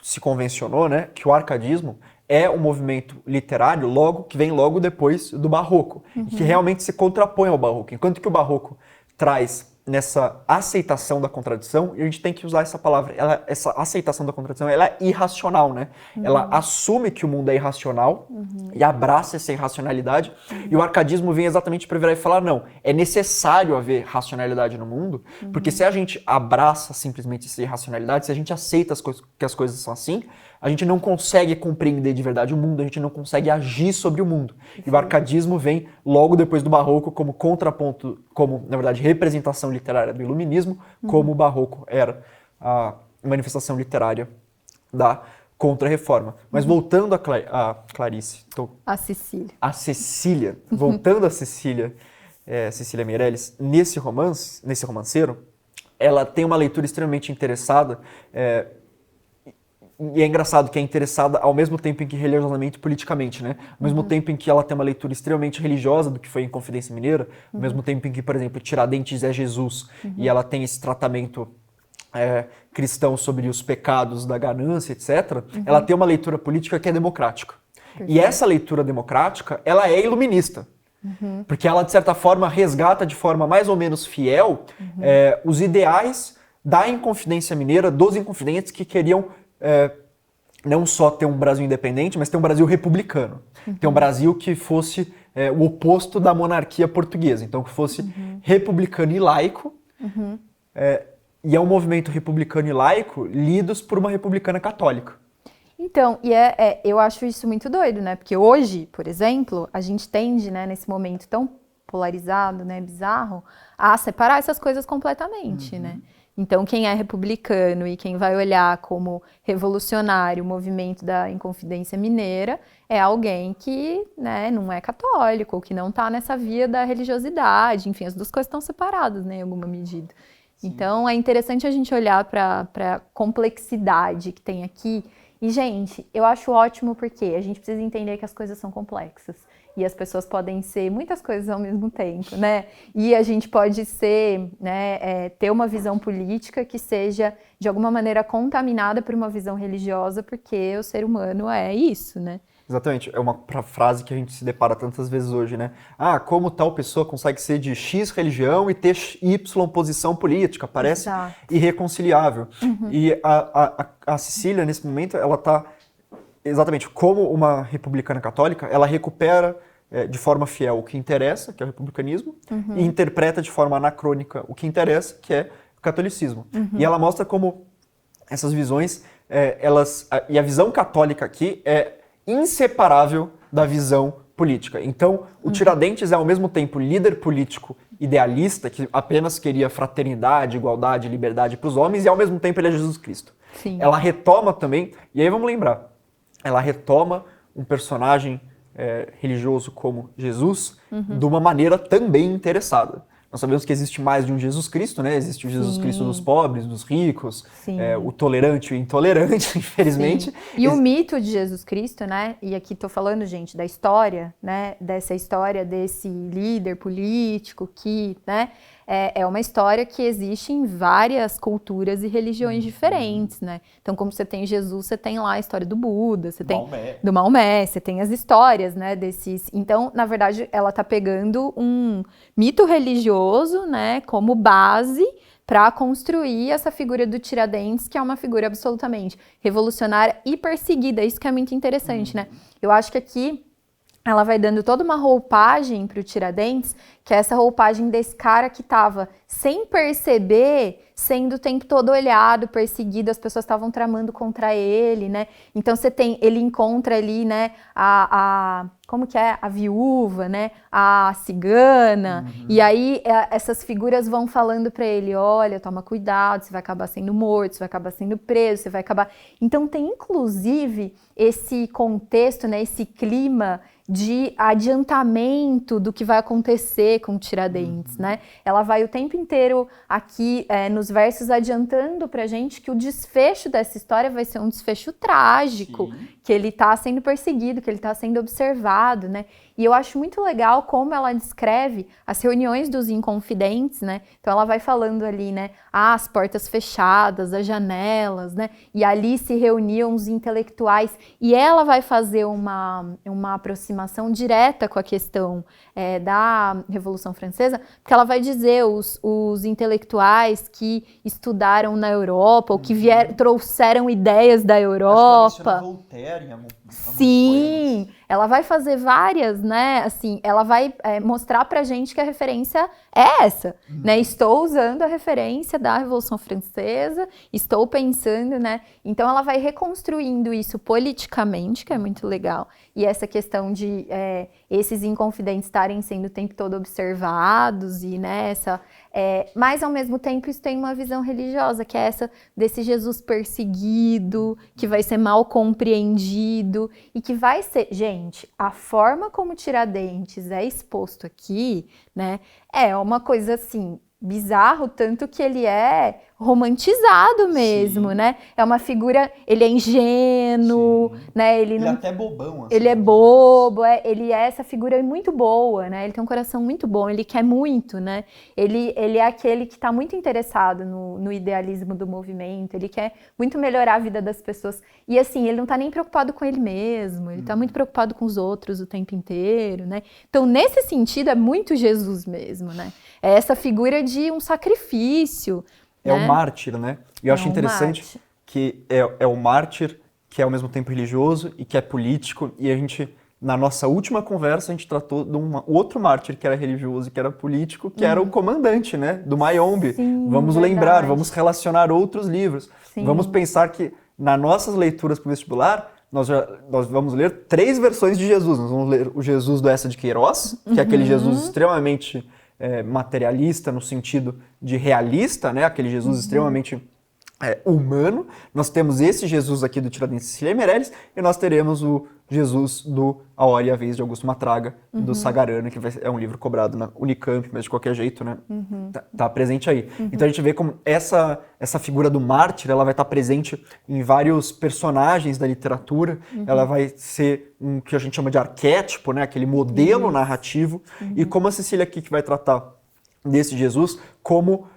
se convencionou, né, que o arcadismo é um movimento literário que vem logo depois do Barroco, e que realmente se contrapõe ao Barroco. Enquanto que o Barroco traz nessa aceitação da contradição, e a gente tem que usar essa palavra, essa aceitação da contradição, ela é irracional, né? Ela assume que o mundo é irracional e abraça essa irracionalidade, e o arcadismo vem exatamente para virar e falar, não, é necessário haver racionalidade no mundo, porque se a gente abraça simplesmente essa irracionalidade, se a gente aceita que as coisas são assim, a gente não consegue compreender de verdade o mundo, a gente não consegue agir sobre o mundo. E o arcadismo vem logo depois do Barroco como contraponto, como, na verdade, representação literária do iluminismo, como o Barroco era a manifestação literária da Contra-Reforma. Mas voltando a Clarice... A Cecília. Voltando a Cecília Meirelles, nesse romanceiro, ela tem uma leitura extremamente interessada, e é engraçado que é interessada ao mesmo tempo em que religiosamente e politicamente, né? Ao mesmo tempo em que ela tem uma leitura extremamente religiosa do que foi Inconfidência Mineira, ao mesmo tempo em que, por exemplo, Tiradentes é Jesus, e ela tem esse tratamento cristão sobre os pecados da ganância, etc., ela tem uma leitura política que é democrática. E essa leitura democrática, ela é iluminista. Porque ela, de certa forma, resgata de forma mais ou menos fiel os ideais da Inconfidência Mineira, dos Inconfidentes que queriam não só ter um Brasil independente, mas ter um Brasil republicano. Ter um Brasil que fosse o oposto da monarquia portuguesa. Então, que fosse republicano e laico. E é um movimento republicano e laico lidos por uma republicana católica. Então, eu acho isso muito doido, né? Porque hoje, por exemplo, a gente tende, né, nesse momento tão polarizado, né, bizarro, a separar essas coisas completamente, né? Então, quem é republicano e quem vai olhar como revolucionário o movimento da Inconfidência Mineira é alguém que, né, não é católico, ou que não está nessa via da religiosidade. Enfim, as duas coisas estão separadas, né, em alguma medida. Sim. Então, é interessante a gente olhar para a complexidade que tem aqui. E, gente, eu acho ótimo porque a gente precisa entender que as coisas são complexas. E as pessoas podem ser muitas coisas ao mesmo tempo, né? E a gente pode ser, né, ter uma visão política que seja, de alguma maneira, contaminada por uma visão religiosa, porque o ser humano é isso, né? Exatamente. É uma frase que a gente se depara tantas vezes hoje, né? Ah, como tal pessoa consegue ser de X religião e ter Y posição política? Parece irreconciliável. E a Cecília, nesse momento, ela está exatamente, como uma republicana católica, ela recupera de forma fiel o que interessa, que é o republicanismo, e interpreta de forma anacrônica o que interessa, que é o catolicismo. E ela mostra como essas visões, e a visão católica aqui é inseparável da visão política. Então, o Tiradentes é ao mesmo tempo líder político idealista, que apenas queria fraternidade, igualdade, liberdade para os homens, e ao mesmo tempo ele é Jesus Cristo. Sim. Ela retoma também, e aí vamos lembrar, ela retoma um personagem religioso como Jesus de uma maneira também interessada. Nós sabemos que existe mais de um Jesus Cristo, né? Existe o Jesus Cristo dos pobres, dos ricos, o tolerante e o intolerante, infelizmente. Sim. E o mito de Jesus Cristo, né? E aqui estou falando, gente, da história, né? Dessa história desse líder político que, né? É uma história que existe em várias culturas e religiões diferentes, né? Então, como você tem Jesus, você tem lá a história do Buda, você tem do Maomé, você tem as histórias, né, desses... Então, na verdade, ela tá pegando um mito religioso, né, como base para construir essa figura do Tiradentes, que é uma figura absolutamente revolucionária e perseguida. Isso que é muito interessante, né? Eu acho que aqui ela vai dando toda uma roupagem para o Tiradentes, que é essa roupagem desse cara que estava, sem perceber, sendo o tempo todo olhado, perseguido, as pessoas estavam tramando contra ele, né? Então ele encontra ali, né, como que é? A viúva, né? A cigana. E aí essas figuras vão falando para ele, olha, toma cuidado, você vai acabar sendo morto, você vai acabar sendo preso, você vai acabar... Então tem inclusive esse contexto, né, esse clima de adiantamento do que vai acontecer com o Tiradentes, né? Ela vai o tempo inteiro aqui nos versos adiantando pra gente que o desfecho dessa história vai ser um desfecho trágico, que ele tá sendo perseguido, que ele tá sendo observado, né? E eu acho muito legal como ela descreve as reuniões dos inconfidentes, né? Então ela vai falando ali, né? As portas fechadas, as janelas, né? E ali se reuniam os intelectuais. E ela vai fazer uma aproximação direta com a questão da Revolução Francesa, porque ela vai dizer os intelectuais que estudaram na Europa, ou que trouxeram ideias da Europa. Voltaire, sim, ela vai fazer várias, né, assim, ela vai mostrar pra gente que a referência é essa, né, estou usando a referência da Revolução Francesa, estou pensando, né, então ela vai reconstruindo isso politicamente, que é muito legal, e essa questão de esses inconfidentes estarem sendo o tempo todo observados, e né, mas ao mesmo tempo isso tem uma visão religiosa, que é essa desse Jesus perseguido, que vai ser mal compreendido, e que vai ser, gente, a forma como Tiradentes é exposto aqui, né, é uma coisa assim, bizarro, tanto que ele é romantizado mesmo, né? É uma figura, ele é ingênuo, né? Ele é até bobão, assim. Ele é bobo, ele é essa figura muito boa, né? Ele tem um coração muito bom, ele quer muito, né? Ele é aquele que está muito interessado no idealismo do movimento, ele quer muito melhorar a vida das pessoas. E assim, ele não está nem preocupado com ele mesmo, ele está muito preocupado com os outros o tempo inteiro, né? Então, nesse sentido, é muito Jesus mesmo, né? É essa figura de um sacrifício. É o mártir, né? E eu acho interessante mártir. Que é o mártir que é ao mesmo tempo religioso e que é político. E a gente, na nossa última conversa, a gente tratou de um outro mártir que era religioso e que era político, que era o comandante, né? Do Mayombe. Sim, vamos lembrar, vamos relacionar outros livros. Sim. Vamos pensar que nas nossas leituras para o vestibular, nós vamos ler 3 versões de Jesus. Nós vamos ler o Jesus do Eça de Queiroz, que é aquele Jesus extremamente... materialista no sentido de realista, né? Aquele Jesus extremamente humano. Nós temos esse Jesus aqui do Tiradentes e Cecília Meirelles e nós teremos o Jesus do A Hora e a Vez de Augusto Matraga, do Sagarana, que é um livro cobrado na Unicamp, mas de qualquer jeito, né? Tá presente aí. Então a gente vê como essa figura do mártir, ela vai estar presente em vários personagens da literatura, ela vai ser um que a gente chama de arquétipo, né? Aquele modelo narrativo, e como a Cecília aqui que vai tratar desse Jesus, como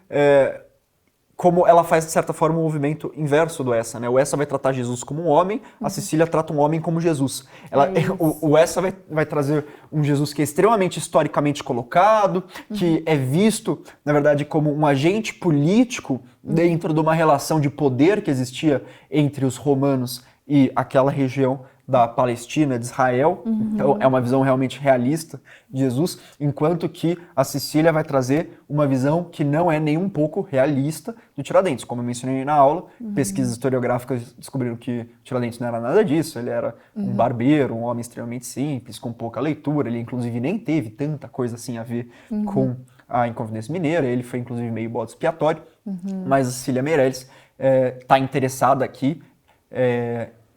ela faz, de certa forma, um movimento inverso do Eça, né? O Eça vai tratar Jesus como um homem, a Cecília trata um homem como Jesus. O Eça vai trazer um Jesus que é extremamente historicamente colocado, que é visto, na verdade, como um agente político dentro de uma relação de poder que existia entre os romanos e aquela região da Palestina, de Israel, então é uma visão realmente realista de Jesus, enquanto que a Cecília vai trazer uma visão que não é nem um pouco realista do Tiradentes. Como eu mencionei na aula, pesquisas historiográficas descobriram que Tiradentes não era nada disso, ele era um barbeiro, um homem extremamente simples, com pouca leitura, ele inclusive nem teve tanta coisa assim a ver com a Inconfidência Mineira, ele foi inclusive meio bode expiatório, mas a Cecília Meirelles está interessada aqui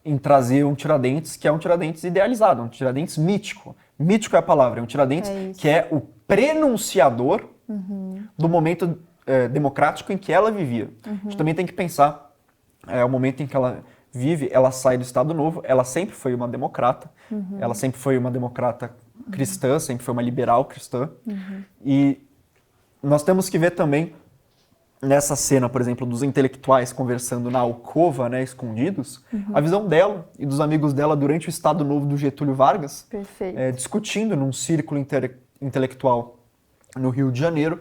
em trazer um Tiradentes que é um Tiradentes idealizado, um Tiradentes mítico. Mítico é a palavra, é um Tiradentes que é o prenunciador do momento democrático em que ela vivia. A gente também tem que pensar o momento em que ela vive, ela sai do Estado Novo, ela sempre foi uma democrata, ela sempre foi uma democrata cristã, sempre foi uma liberal cristã, e nós temos que ver também nessa cena, por exemplo, dos intelectuais conversando na alcova, né, escondidos, a visão dela e dos amigos dela durante o Estado Novo do Getúlio Vargas, discutindo num círculo intelectual no Rio de Janeiro,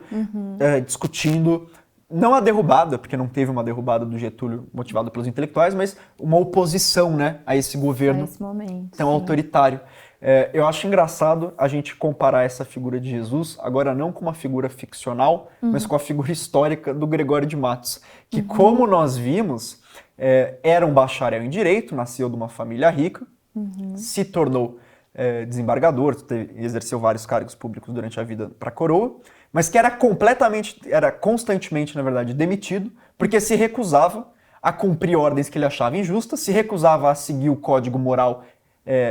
discutindo, não a derrubada, porque não teve uma derrubada do Getúlio motivada pelos intelectuais, mas uma oposição, né, a esse governo tão autoritário. Eu acho engraçado a gente comparar essa figura de Jesus, agora não com uma figura ficcional, mas com a figura histórica do Gregório de Matos, que como nós vimos, era um bacharel em Direito, nasceu de uma família rica, se tornou desembargador, exerceu vários cargos públicos durante a vida para a coroa, mas que era constantemente, na verdade, demitido, porque se recusava a cumprir ordens que ele achava injustas, se recusava a seguir o código moral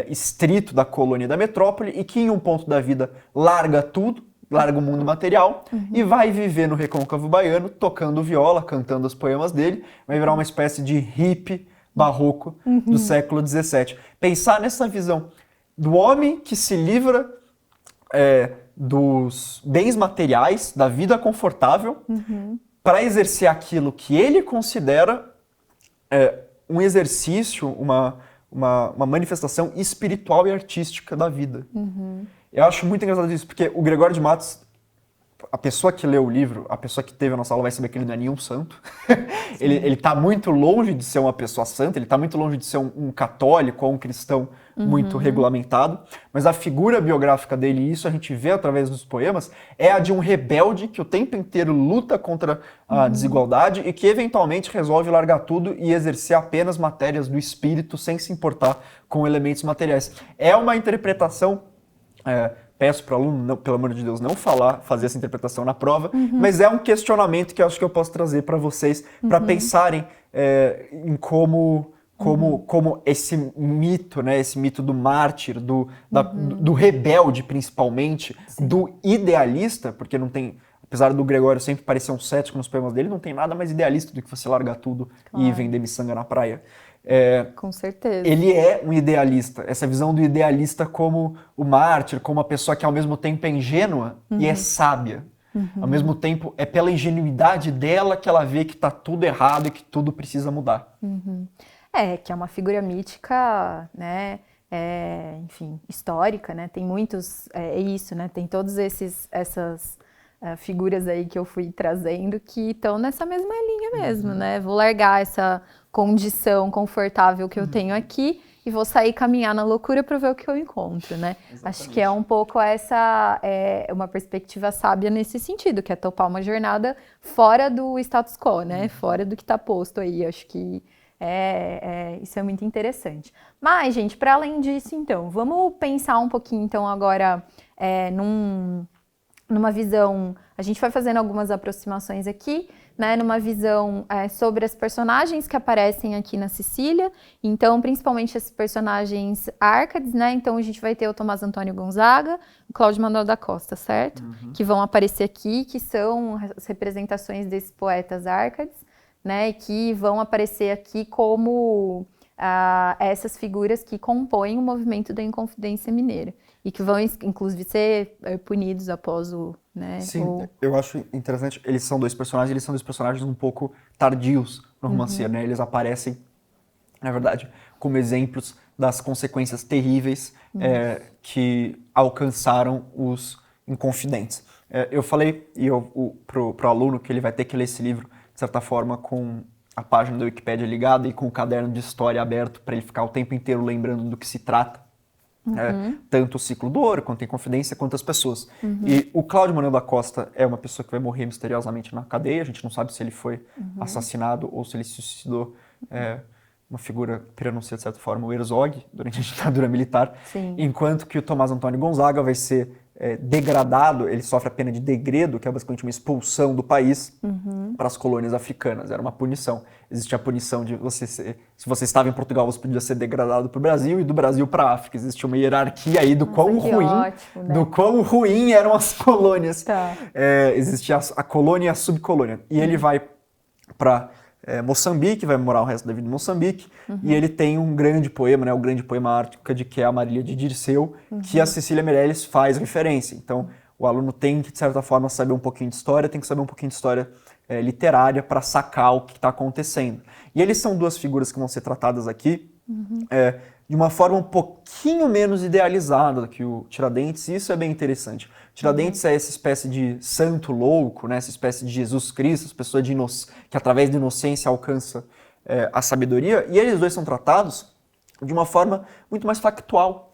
estrito da colônia e da metrópole, e que em um ponto da vida larga tudo, larga o mundo material e vai viver no recôncavo baiano, tocando viola, cantando os poemas dele, vai virar uma espécie de hippie barroco do século XVII. Pensar nessa visão do homem que se livra dos bens materiais, da vida confortável, para exercer aquilo que ele considera um exercício, uma manifestação espiritual e artística da vida. Eu acho muito engraçado isso, porque o Gregório de Matos, a pessoa que leu o livro, a pessoa que teve a nossa aula vai saber que ele não é nenhum santo. Ele está muito longe de ser uma pessoa santa, ele está muito longe de ser um católico ou um cristão muito regulamentado, mas a figura biográfica dele, e isso a gente vê através dos poemas, é a de um rebelde que o tempo inteiro luta contra a desigualdade e que eventualmente resolve largar tudo e exercer apenas matérias do espírito sem se importar com elementos materiais. É uma interpretação... peço para o aluno, não, pelo amor de Deus, não fazer essa interpretação na prova, mas é um questionamento que eu acho que eu posso trazer para vocês, para pensarem em como esse mito, né, esse mito do mártir, do rebelde principalmente, do idealista, porque não tem, apesar do Gregório sempre parecer um cético nos poemas dele, não tem nada mais idealista do que você largar tudo e vender miçanga na praia. Com certeza. Ele é um idealista, essa visão do idealista como o mártir, como a pessoa que ao mesmo tempo é ingênua e é sábia. Ao mesmo tempo, é pela ingenuidade dela que ela vê que está tudo errado e que tudo precisa mudar. Que é uma figura mítica, né? Enfim, histórica, né? Tem muitos, isso, né? Tem todos essas figuras aí que eu fui trazendo que estão nessa mesma linha mesmo, né? Vou largar essa condição confortável que eu tenho aqui e vou sair caminhar na loucura para ver o que eu encontro, né? Exatamente. Acho que é um pouco essa, uma perspectiva sábia nesse sentido, que é topar uma jornada fora do status quo, né? Fora do que está posto aí. Acho que isso é muito interessante. Mas, gente, para além disso, então, vamos pensar um pouquinho, então, agora numa visão... A gente vai fazendo algumas aproximações aqui, né, numa visão sobre as personagens que aparecem aqui na Cecília, então principalmente esses personagens árcades, né, então a gente vai ter o Tomás Antônio Gonzaga, o Cláudio Manuel da Costa, certo? Que vão aparecer aqui, que são as representações desses poetas árcades, né, que vão aparecer aqui como essas figuras que compõem o movimento da Inconfidência Mineira e que vão, inclusive, ser punidos após o... Né, Sim, eu acho interessante, eles são dois personagens um pouco tardios no romanceiro, né? Eles aparecem, na verdade, como exemplos das consequências terríveis que alcançaram os Inconfidentes. Eu falei pro aluno que ele vai ter que ler esse livro, de certa forma, com a página da Wikipédia ligada e com o caderno de história aberto para ele ficar o tempo inteiro lembrando do que se trata. Tanto o ciclo do ouro, quanto a Inconfidência, quanto as pessoas. E o Cláudio Manuel da Costa é uma pessoa que vai morrer misteriosamente na cadeia. A gente não sabe se ele foi assassinado ou se ele se suicidou. Uma figura querendo não ser, de certa forma, o Herzog durante a ditadura militar. Sim. Enquanto que o Tomás Antônio Gonzaga vai ser degradado, ele sofre a pena de degredo, que é basicamente uma expulsão do país para as colônias africanas. Era uma punição. Existia a punição de se você estava em Portugal, você podia ser degradado para o Brasil, e do Brasil para a África. Existia uma hierarquia aí do quão ruim, ótimo, né? do quão ruim eram as colônias. Tá. Existia a colônia e a subcolônia. E ele vai para Moçambique, vai morar o resto da vida em Moçambique, e ele tem um grande poema, né, o grande poema Ártica, que é a Marília de Dirceu, que a Cecília Meirelles faz referência. Então, o aluno tem que, de certa forma, saber um pouquinho de história, tem que saber um pouquinho de história literária para sacar o que está acontecendo. E eles são duas figuras que vão ser tratadas aqui de uma forma um pouquinho menos idealizada do que o Tiradentes, e isso é bem interessante. Tiradentes é essa espécie de santo louco, né? Essa espécie de Jesus Cristo, essa pessoa que através da inocência alcança a sabedoria, e eles dois são tratados de uma forma muito mais factual,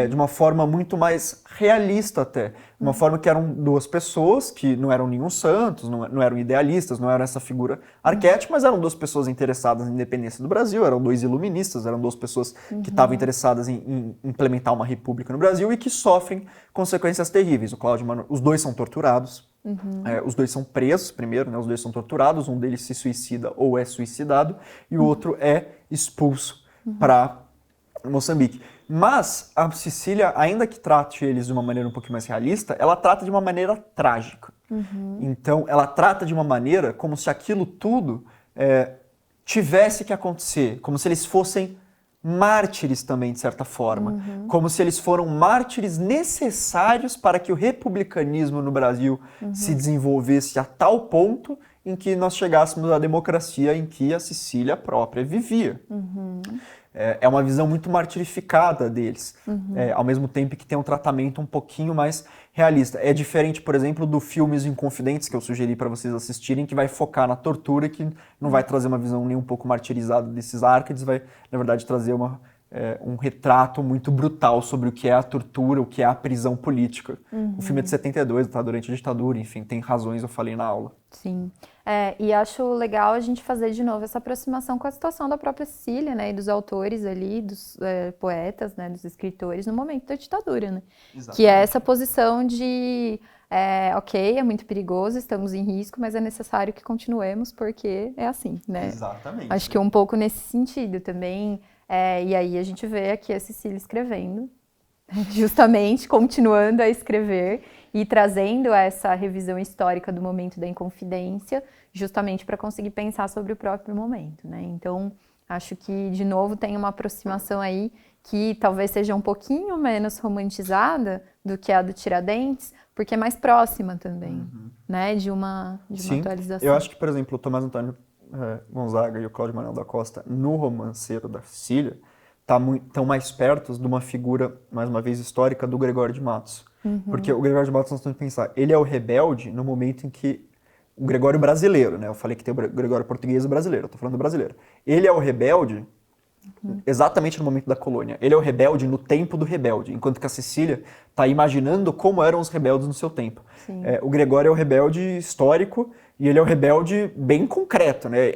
de uma forma muito mais realista até, de uma forma que eram duas pessoas que não eram nenhum santos, não eram idealistas, não eram essa figura arquétipa, mas eram duas pessoas interessadas na independência do Brasil, eram dois iluministas, eram duas pessoas que estavam interessadas em implementar uma república no Brasil e que sofrem consequências terríveis. O Cláudio Manuel, os dois são torturados, os dois são presos primeiro, né, os dois são torturados, um deles se suicida ou é suicidado, e o outro é expulso para Moçambique. Mas a Cecília, ainda que trate eles de uma maneira um pouquinho mais realista, ela trata de uma maneira trágica. Então, ela trata de uma maneira como se aquilo tudo tivesse que acontecer, como se eles fossem mártires também, de certa forma, como se eles foram mártires necessários para que o republicanismo no Brasil se desenvolvesse a tal ponto em que nós chegássemos à democracia em que a Cecília própria vivia. É uma visão muito martirificada deles, ao mesmo tempo que tem um tratamento um pouquinho mais realista. É diferente, por exemplo, do Filmes Inconfidentes, que eu sugeri para vocês assistirem, que vai focar na tortura, que não vai trazer uma visão nem um pouco martirizada desses árcades, vai, na verdade, trazer um retrato muito brutal sobre o que é a tortura, o que é a prisão política. O filme é de 72, tá durante a ditadura, enfim, tem razões, eu falei na aula. Sim. E acho legal a gente fazer de novo essa aproximação com a situação da própria Cecília, né, e dos autores ali, dos poetas, né, dos escritores no momento da ditadura, né? Exatamente. Que é essa posição de, ok, é muito perigoso, estamos em risco, mas é necessário que continuemos porque é assim, né? Exatamente. Acho que um pouco nesse sentido também, e aí a gente vê aqui a Cecília escrevendo, justamente continuando a escrever e trazendo essa revisão histórica do momento da Inconfidência, justamente para conseguir pensar sobre o próprio momento, né? Então, acho que, de novo, tem uma aproximação aí que talvez seja um pouquinho menos romantizada do que a do Tiradentes, porque é mais próxima também, né? De uma atualização. Eu acho que, por exemplo, o Tomás Antônio Gonzaga e o Cláudio Manuel da Costa, no Romanceiro da Cecília, estão mais perto de uma figura, mais uma vez, histórica do Gregório de Matos. Porque o Gregório de Matos, nós temos que pensar, ele é o rebelde no momento em que o Gregório brasileiro, né? Eu falei que tem o Gregório português e brasileiro, eu tô falando do brasileiro. Ele é o rebelde exatamente no momento da colônia. Ele é o rebelde no tempo do rebelde, enquanto que a Cecília está imaginando como eram os rebeldes no seu tempo. O Gregório é o rebelde histórico e ele é o rebelde bem concreto, né?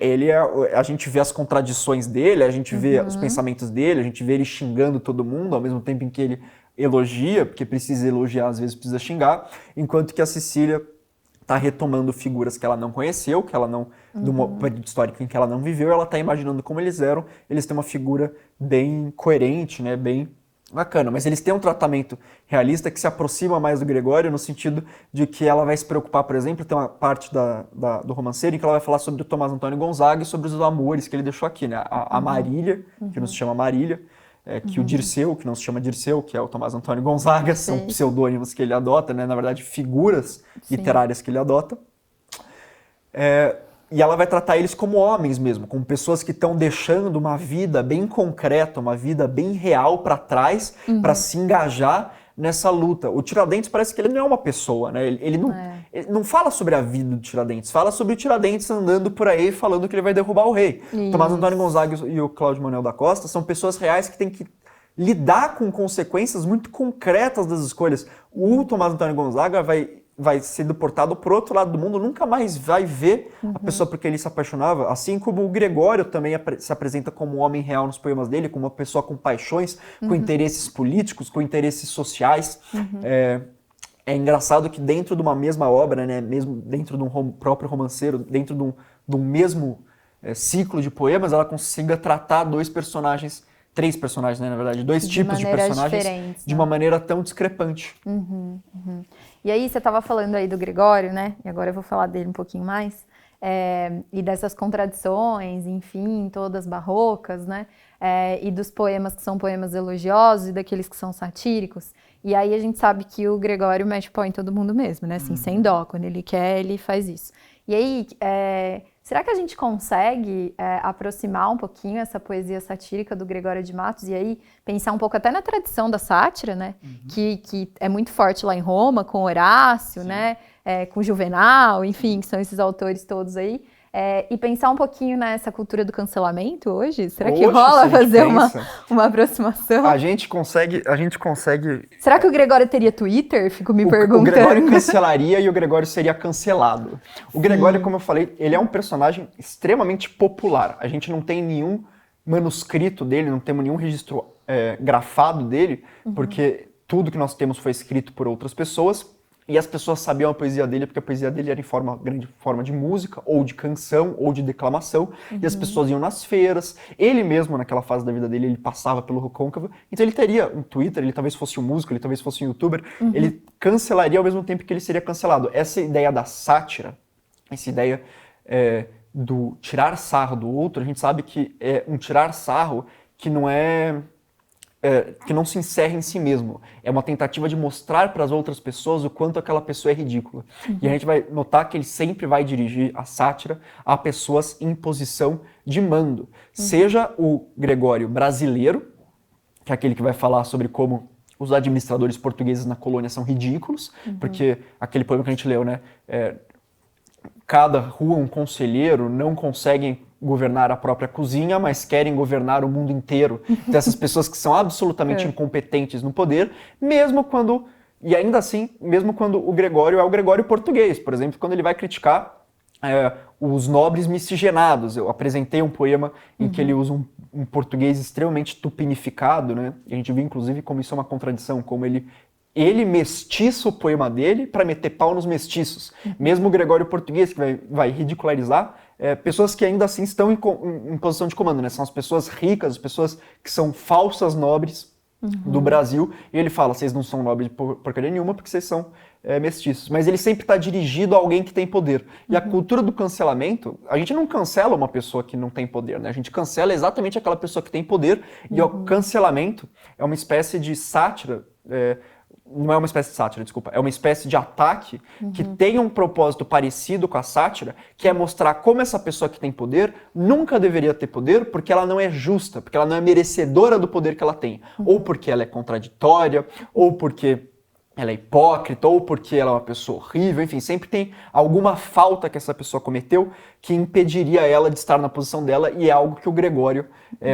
A gente vê as contradições dele, a gente vê os pensamentos dele, a gente vê ele xingando todo mundo, ao mesmo tempo em que ele elogia, porque precisa elogiar, às vezes precisa xingar, enquanto que a Cecília está retomando figuras que ela não conheceu, que ela não, de um período histórico em que ela não viveu, ela está imaginando como eles eram, eles têm uma figura bem coerente, né, bem bacana, mas eles têm um tratamento realista que se aproxima mais do Gregório, no sentido de que ela vai se preocupar, por exemplo, tem uma parte do romanceiro em que ela vai falar sobre o Tomás Antônio Gonzaga e sobre os amores que ele deixou aqui, né, a Marília, que não se chama Marília, que o Dirceu, que não se chama Dirceu, que é o Tomás Antônio Gonzaga, são pseudônimos que ele adota, né? Na verdade, figuras literárias que ele adota. E ela vai tratar eles como homens mesmo, como pessoas que estão deixando uma vida bem concreta, uma vida bem real para trás, para se engajar nessa luta. O Tiradentes parece que ele não é uma pessoa, né? Ele não fala sobre a vida do Tiradentes, fala sobre o Tiradentes andando por aí falando que ele vai derrubar o rei. Isso. Tomás Antônio Gonzaga e o Cláudio Manuel da Costa são pessoas reais que têm que lidar com consequências muito concretas das escolhas. O Tomás Antônio Gonzaga vai ser deportado para o outro lado do mundo, nunca mais vai ver a pessoa por quem ele se apaixonava, assim como o Gregório também se apresenta como um homem real nos poemas dele, como uma pessoa com paixões, com interesses políticos, com interesses sociais. É engraçado que dentro de uma mesma obra, né, mesmo dentro de um próprio romanceiro, dentro de um mesmo ciclo de poemas, ela consiga tratar três personagens, né, na verdade, dois tipos de personagens de uma maneira tão discrepante. E aí você estava falando aí do Gregório, né? E agora eu vou falar dele um pouquinho mais. E dessas contradições, enfim, todas barrocas, né? E dos poemas que são poemas elogiosos e daqueles que são satíricos. E aí a gente sabe que o Gregório mete pau em todo mundo mesmo, né? Assim, sem dó. Quando ele quer, ele faz isso. E aí, será que a gente consegue aproximar um pouquinho essa poesia satírica do Gregório de Matos e aí pensar um pouco até na tradição da sátira, né? Que é muito forte lá em Roma, com Horácio, né? Com Juvenal, enfim, que são esses autores todos aí. E pensar um pouquinho nessa cultura do cancelamento hoje? Será que rola fazer uma aproximação? A gente consegue... Será que o Gregório teria Twitter? Fico me perguntando. O Gregório cancelaria e o Gregório seria cancelado. O Gregório, como eu falei, ele é um personagem extremamente popular. A gente não tem nenhum manuscrito dele, não temos nenhum registro grafado dele, porque tudo que nós temos foi escrito por outras pessoas. E as pessoas sabiam a poesia dele porque a poesia dele era em grande forma de música, ou de canção, ou de declamação. E as pessoas iam nas feiras. Ele mesmo, naquela fase da vida dele, ele passava pelo Recôncavo. Então ele teria um Twitter, ele talvez fosse um músico, ele talvez fosse um youtuber. Ele cancelaria ao mesmo tempo que ele seria cancelado. Essa ideia da sátira, essa ideia do tirar sarro do outro, a gente sabe que é um tirar sarro que não se encerra em si mesmo. É uma tentativa de mostrar para as outras pessoas o quanto aquela pessoa é ridícula. E a gente vai notar que ele sempre vai dirigir a sátira a pessoas em posição de mando. Seja o Gregório brasileiro, que é aquele que vai falar sobre como os administradores portugueses na colônia são ridículos, porque aquele poema que a gente leu, né? Cada rua um conselheiro, não conseguem governar a própria cozinha, mas querem governar o mundo inteiro. Então, essas pessoas que são absolutamente incompetentes no poder, e ainda assim, mesmo quando o Gregório é o Gregório português, por exemplo, quando ele vai criticar os nobres miscigenados. Eu apresentei um poema em que ele usa um português extremamente tupinificado, né? E a gente viu, inclusive, como isso é uma contradição, como ele mestiça o poema dele para meter pau nos mestiços. Mesmo o Gregório português, que vai ridicularizar pessoas que ainda assim estão em posição de comando, né? São as pessoas ricas, as pessoas que são falsas nobres do Brasil. E ele fala, vocês não são nobres de porcaria nenhuma porque vocês são mestiços. Mas ele sempre está dirigido a alguém que tem poder. E a cultura do cancelamento, a gente não cancela uma pessoa que não tem poder, né? A gente cancela exatamente aquela pessoa que tem poder. E o cancelamento é uma espécie de sátira... não é uma espécie de sátira, desculpa, é uma espécie de ataque que tem um propósito parecido com a sátira, que é mostrar como essa pessoa que tem poder nunca deveria ter poder porque ela não é justa, porque ela não é merecedora do poder que ela tem. Ou porque ela é contraditória, ou porque ela é hipócrita, ou porque ela é uma pessoa horrível, enfim, sempre tem alguma falta que essa pessoa cometeu que impediria ela de estar na posição dela, e é algo que o Gregório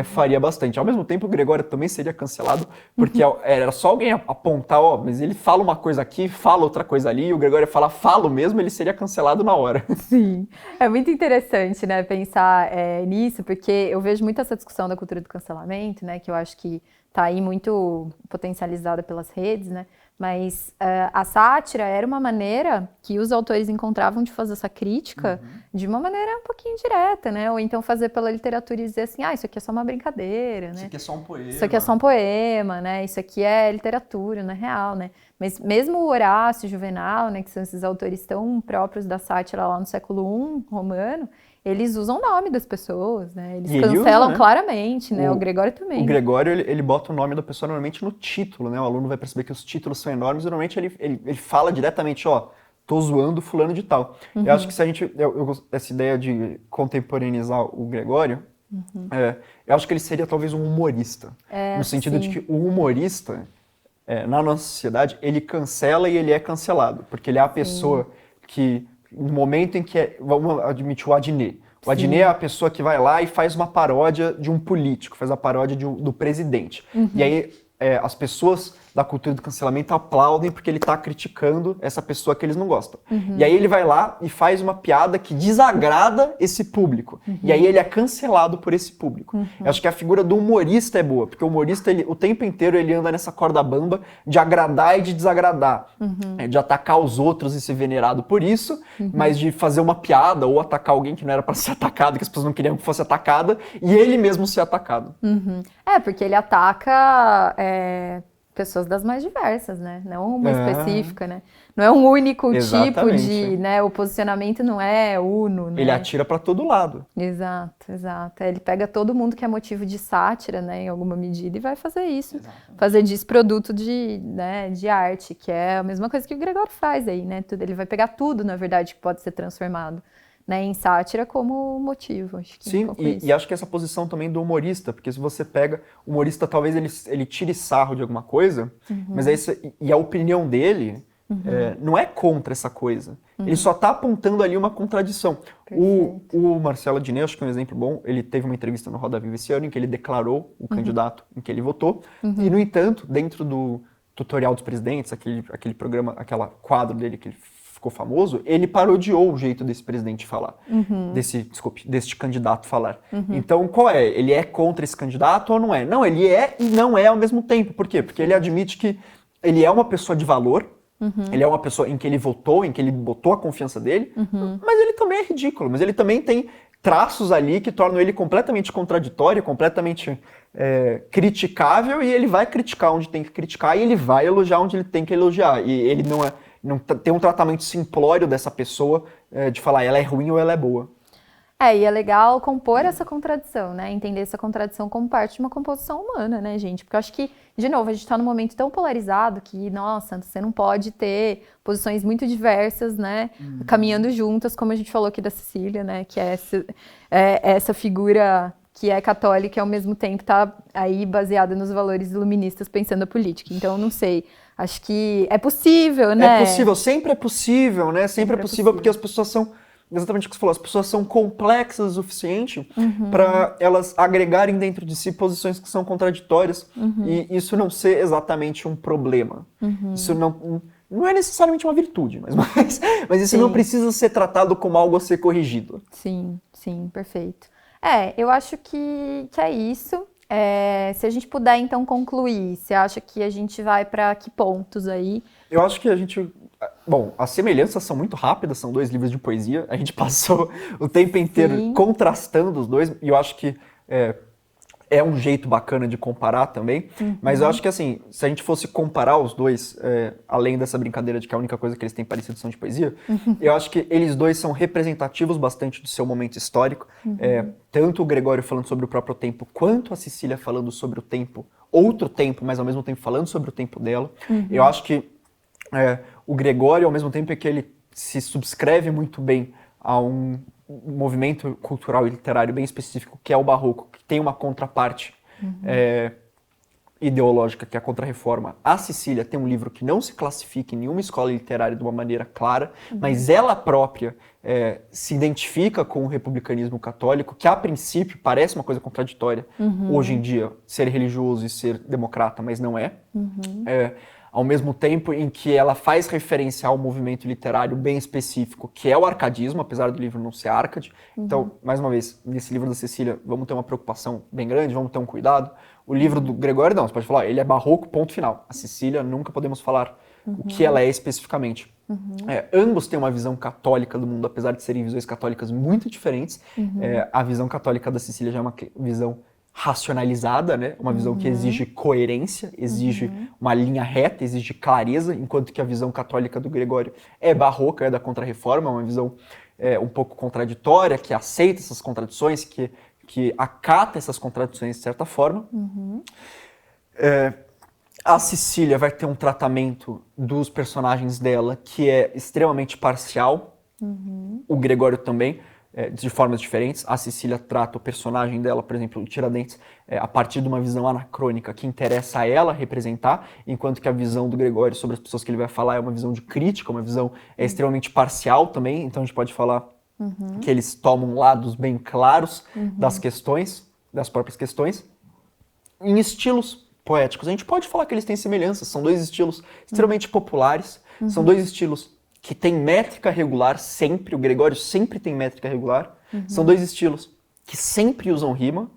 faria bastante. Ao mesmo tempo, o Gregório também seria cancelado, porque era só alguém apontar, mas ele fala uma coisa aqui, fala outra coisa ali, e o Gregório fala, falo mesmo, ele seria cancelado na hora. Sim, é muito interessante, né, pensar nisso, porque eu vejo muito essa discussão da cultura do cancelamento, né, que eu acho que está aí muito potencializada pelas redes, né, mas a sátira era uma maneira que os autores encontravam de fazer essa crítica de uma maneira um pouquinho direta, né? Ou então fazer pela literatura e dizer assim, isso aqui é só uma brincadeira, né? Isso aqui é só um poema. Isso aqui é só um poema, né? Isso aqui é literatura, não é real, né? Mas mesmo o Horácio, Juvenal, né, que são esses autores tão próprios da sátira lá no século I romano, eles usam o nome das pessoas, né? Eles cancelam usa, né? Claramente, né? O Gregório também. O Gregório, ele bota o nome da pessoa normalmente no título, né? O aluno vai perceber que os títulos são enormes e normalmente ele fala diretamente, tô zoando fulano de tal. Eu acho que se a gente... essa ideia de contemporaneizar o Gregório, eu acho que ele seria talvez um humorista. No sentido de que o humorista, na nossa sociedade, ele cancela e ele é cancelado, porque ele é a pessoa que, no momento em que, vamos admitir o Adnet. O Adnet é a pessoa que vai lá e faz uma paródia de um político, faz a paródia do presidente. E aí as pessoas da cultura do cancelamento aplaudem porque ele está criticando essa pessoa que eles não gostam. E aí ele vai lá e faz uma piada que desagrada esse público. E aí ele é cancelado por esse público. Eu acho que a figura do humorista é boa, porque o humorista, o tempo inteiro, ele anda nessa corda bamba de agradar e de desagradar. De atacar os outros e ser venerado por isso, mas de fazer uma piada ou atacar alguém que não era para ser atacado, que as pessoas não queriam que fosse atacada, e ele mesmo ser atacado. Porque ele ataca pessoas das mais diversas, né? Não uma específica, né? Não é um único tipo de, né? O posicionamento não é uno, né? Ele atira para todo lado. Exato. Ele pega todo mundo que é motivo de sátira, né? Em alguma medida, e vai fazer isso. Fazer disso produto de arte, que é a mesma coisa que o Gregório faz aí, né? Ele vai pegar tudo, na verdade, que pode ser transformado, né, em sátira como motivo. Acho que sim, e acho que essa posição também do humorista, porque se você pega o humorista, talvez ele tire sarro de alguma coisa, mas aí a opinião dele não é contra essa coisa. Ele só está apontando ali uma contradição. O Marcelo Adnet, acho que é um exemplo bom, ele teve uma entrevista no Roda Viva esse ano em que ele declarou o candidato em que ele votou, e no entanto, dentro do Tutorial dos Presidentes, aquele programa, aquele quadro dele que ele ficou famoso, ele parodiou o jeito desse presidente falar, desse candidato falar. Então, qual é? Ele é contra esse candidato ou não é? Não, ele é e não é ao mesmo tempo. Por quê? Porque ele admite que ele é uma pessoa de valor, ele é uma pessoa em que ele votou, em que ele botou a confiança dele, mas ele também é ridículo, mas ele também tem traços ali que tornam ele completamente contraditório, completamente criticável, e ele vai criticar onde tem que criticar e ele vai elogiar onde ele tem que elogiar. E ele não tem um tratamento simplório dessa pessoa de falar ela é ruim ou ela é boa. E é legal compor essa contradição, né? Entender essa contradição como parte de uma composição humana, né, gente? Porque eu acho que, de novo, a gente tá num momento tão polarizado que, nossa, você não pode ter posições muito diversas, né? Caminhando juntas, como a gente falou aqui da Cecília, né? Que é essa figura que é católica e ao mesmo tempo tá aí baseada nos valores iluministas pensando a política. Então, não sei, acho que é possível, né? É possível, sempre é possível, né? Sempre é possível porque as pessoas são, exatamente o que você falou, as pessoas são complexas o suficiente para elas agregarem dentro de si posições que são contraditórias e isso não ser exatamente um problema. Isso não é necessariamente uma virtude, mas isso não precisa ser tratado como algo a ser corrigido. Sim, perfeito. Eu acho que é isso. Se a gente puder, então, concluir, você acha que a gente vai para que pontos aí? Eu acho que a gente... Bom, as semelhanças são muito rápidas, são 2 livros de poesia. A gente passou o tempo inteiro contrastando os dois, e eu acho que é um jeito bacana de comparar também. Mas eu acho que, assim, se a gente fosse comparar os dois, além dessa brincadeira de que a única coisa que eles têm parecido são de poesia, eu acho que eles dois são representativos bastante do seu momento histórico. Tanto o Gregório falando sobre o próprio tempo, quanto a Cecília falando sobre o tempo, outro tempo, mas ao mesmo tempo falando sobre o tempo dela. Eu acho que o Gregório, ao mesmo tempo, é que ele se subscreve muito bem a um movimento cultural e literário bem específico, que é o Barroco, que tem uma contraparte ideológica, que é a Contra-Reforma. A Cecília tem um livro que não se classifica em nenhuma escola literária de uma maneira clara, mas ela própria se identifica com o republicanismo católico, que a princípio parece uma coisa contraditória, hoje em dia, ser religioso e ser democrata, mas não é. Ao mesmo tempo em que ela faz referência ao movimento literário bem específico, que é o arcadismo, apesar do livro não ser Arcade. Então, mais uma vez, nesse livro da Cecília, vamos ter uma preocupação bem grande, vamos ter um cuidado. O livro do Gregório, não, você pode falar, ele é barroco, ponto final. A Cecília, nunca podemos falar o que ela é especificamente. Ambos têm uma visão católica do mundo, apesar de serem visões católicas muito diferentes. A visão católica da Cecília já é uma visão racionalizada, né? Uma visão que exige coerência, exige uma linha reta, exige clareza, enquanto que a visão católica do Gregório é barroca, é da Contra-Reforma, uma visão um pouco contraditória, que aceita essas contradições, que acata essas contradições de certa forma. A Cecília vai ter um tratamento dos personagens dela que é extremamente parcial, o Gregório também. de formas diferentes. A Cecília trata o personagem dela, por exemplo, o Tiradentes, a partir de uma visão anacrônica que interessa a ela representar, enquanto que a visão do Gregório sobre as pessoas que ele vai falar é uma visão de crítica, uma visão extremamente parcial também. Então a gente pode falar que eles tomam lados bem claros das questões, das próprias questões, em estilos poéticos. A gente pode falar que eles têm semelhanças, são dois estilos extremamente populares, são dois estilos que têm métrica regular sempre, o Gregório sempre tem métrica regular, são dois estilos que sempre usam rima.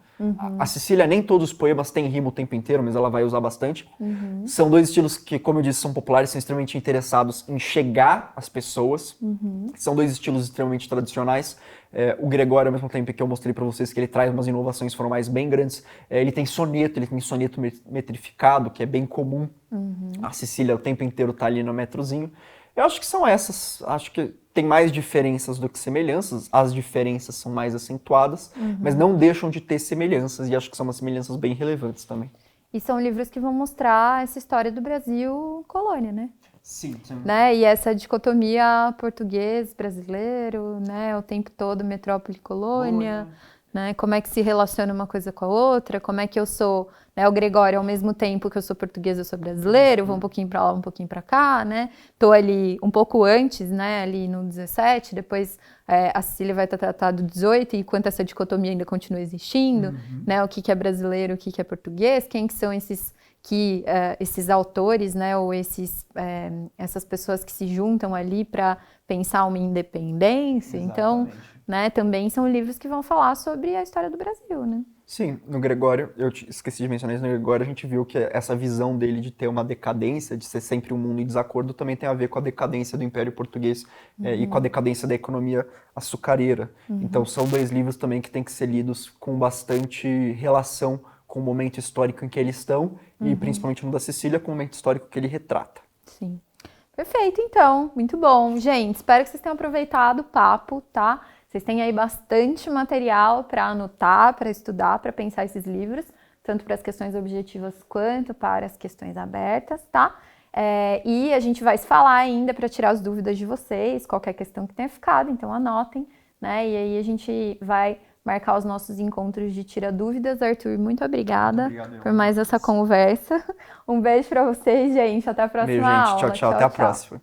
A Cecília, nem todos os poemas têm rima o tempo inteiro, mas ela vai usar bastante. São dois estilos que, como eu disse, são populares, são extremamente interessados em chegar às pessoas. São dois estilos extremamente tradicionais. O Gregório, ao mesmo tempo que eu mostrei para vocês que ele traz umas inovações formais bem grandes, ele tem soneto metrificado, que é bem comum. A Cecília o tempo inteiro tá ali no metrozinho. Eu acho que são essas, acho que tem mais diferenças do que semelhanças, as diferenças são mais acentuadas, mas não deixam de ter semelhanças, e acho que são umas semelhanças bem relevantes também. E são livros que vão mostrar essa história do Brasil colônia, né? Sim. Né? E essa dicotomia português-brasileiro, né? O tempo todo metrópole-colônia, né? Como é que se relaciona uma coisa com a outra, como é que eu sou, né, o Gregório, ao mesmo tempo que eu sou português, eu sou brasileiro, vou um pouquinho para lá, um pouquinho para cá, né? Tô ali um pouco antes, né, ali no 17, depois a Cecília vai tratar do 18, e enquanto essa dicotomia ainda continua existindo, né, o que é brasileiro, o que é português, quem que são esses autores, né, ou essas pessoas que se juntam ali para pensar uma independência. Exatamente. Então, né, também são livros que vão falar sobre a história do Brasil, né? Sim, no Gregório, eu esqueci de mencionar isso, no Gregório a gente viu que essa visão dele de ter uma decadência, de ser sempre um mundo em desacordo, também tem a ver com a decadência do Império Português e com a decadência da economia açucareira. Então são dois livros também que têm que ser lidos com bastante relação com o momento histórico em que eles estão, e principalmente no da Cecília, com o momento histórico que ele retrata. Sim. Perfeito, então. Muito bom. Gente, espero que vocês tenham aproveitado o papo, tá? Vocês têm aí bastante material para anotar, para estudar, para pensar esses livros, tanto para as questões objetivas quanto para as questões abertas, tá? E a gente vai se falar ainda para tirar as dúvidas de vocês, qualquer questão que tenha ficado, então anotem, né? E aí a gente vai marcar os nossos encontros de Tira Dúvidas. Arthur, muito obrigada por mais essa conversa. Um beijo para vocês, gente. Até a próxima aula. Beijo, gente. Tchau, tchau. Até a próxima.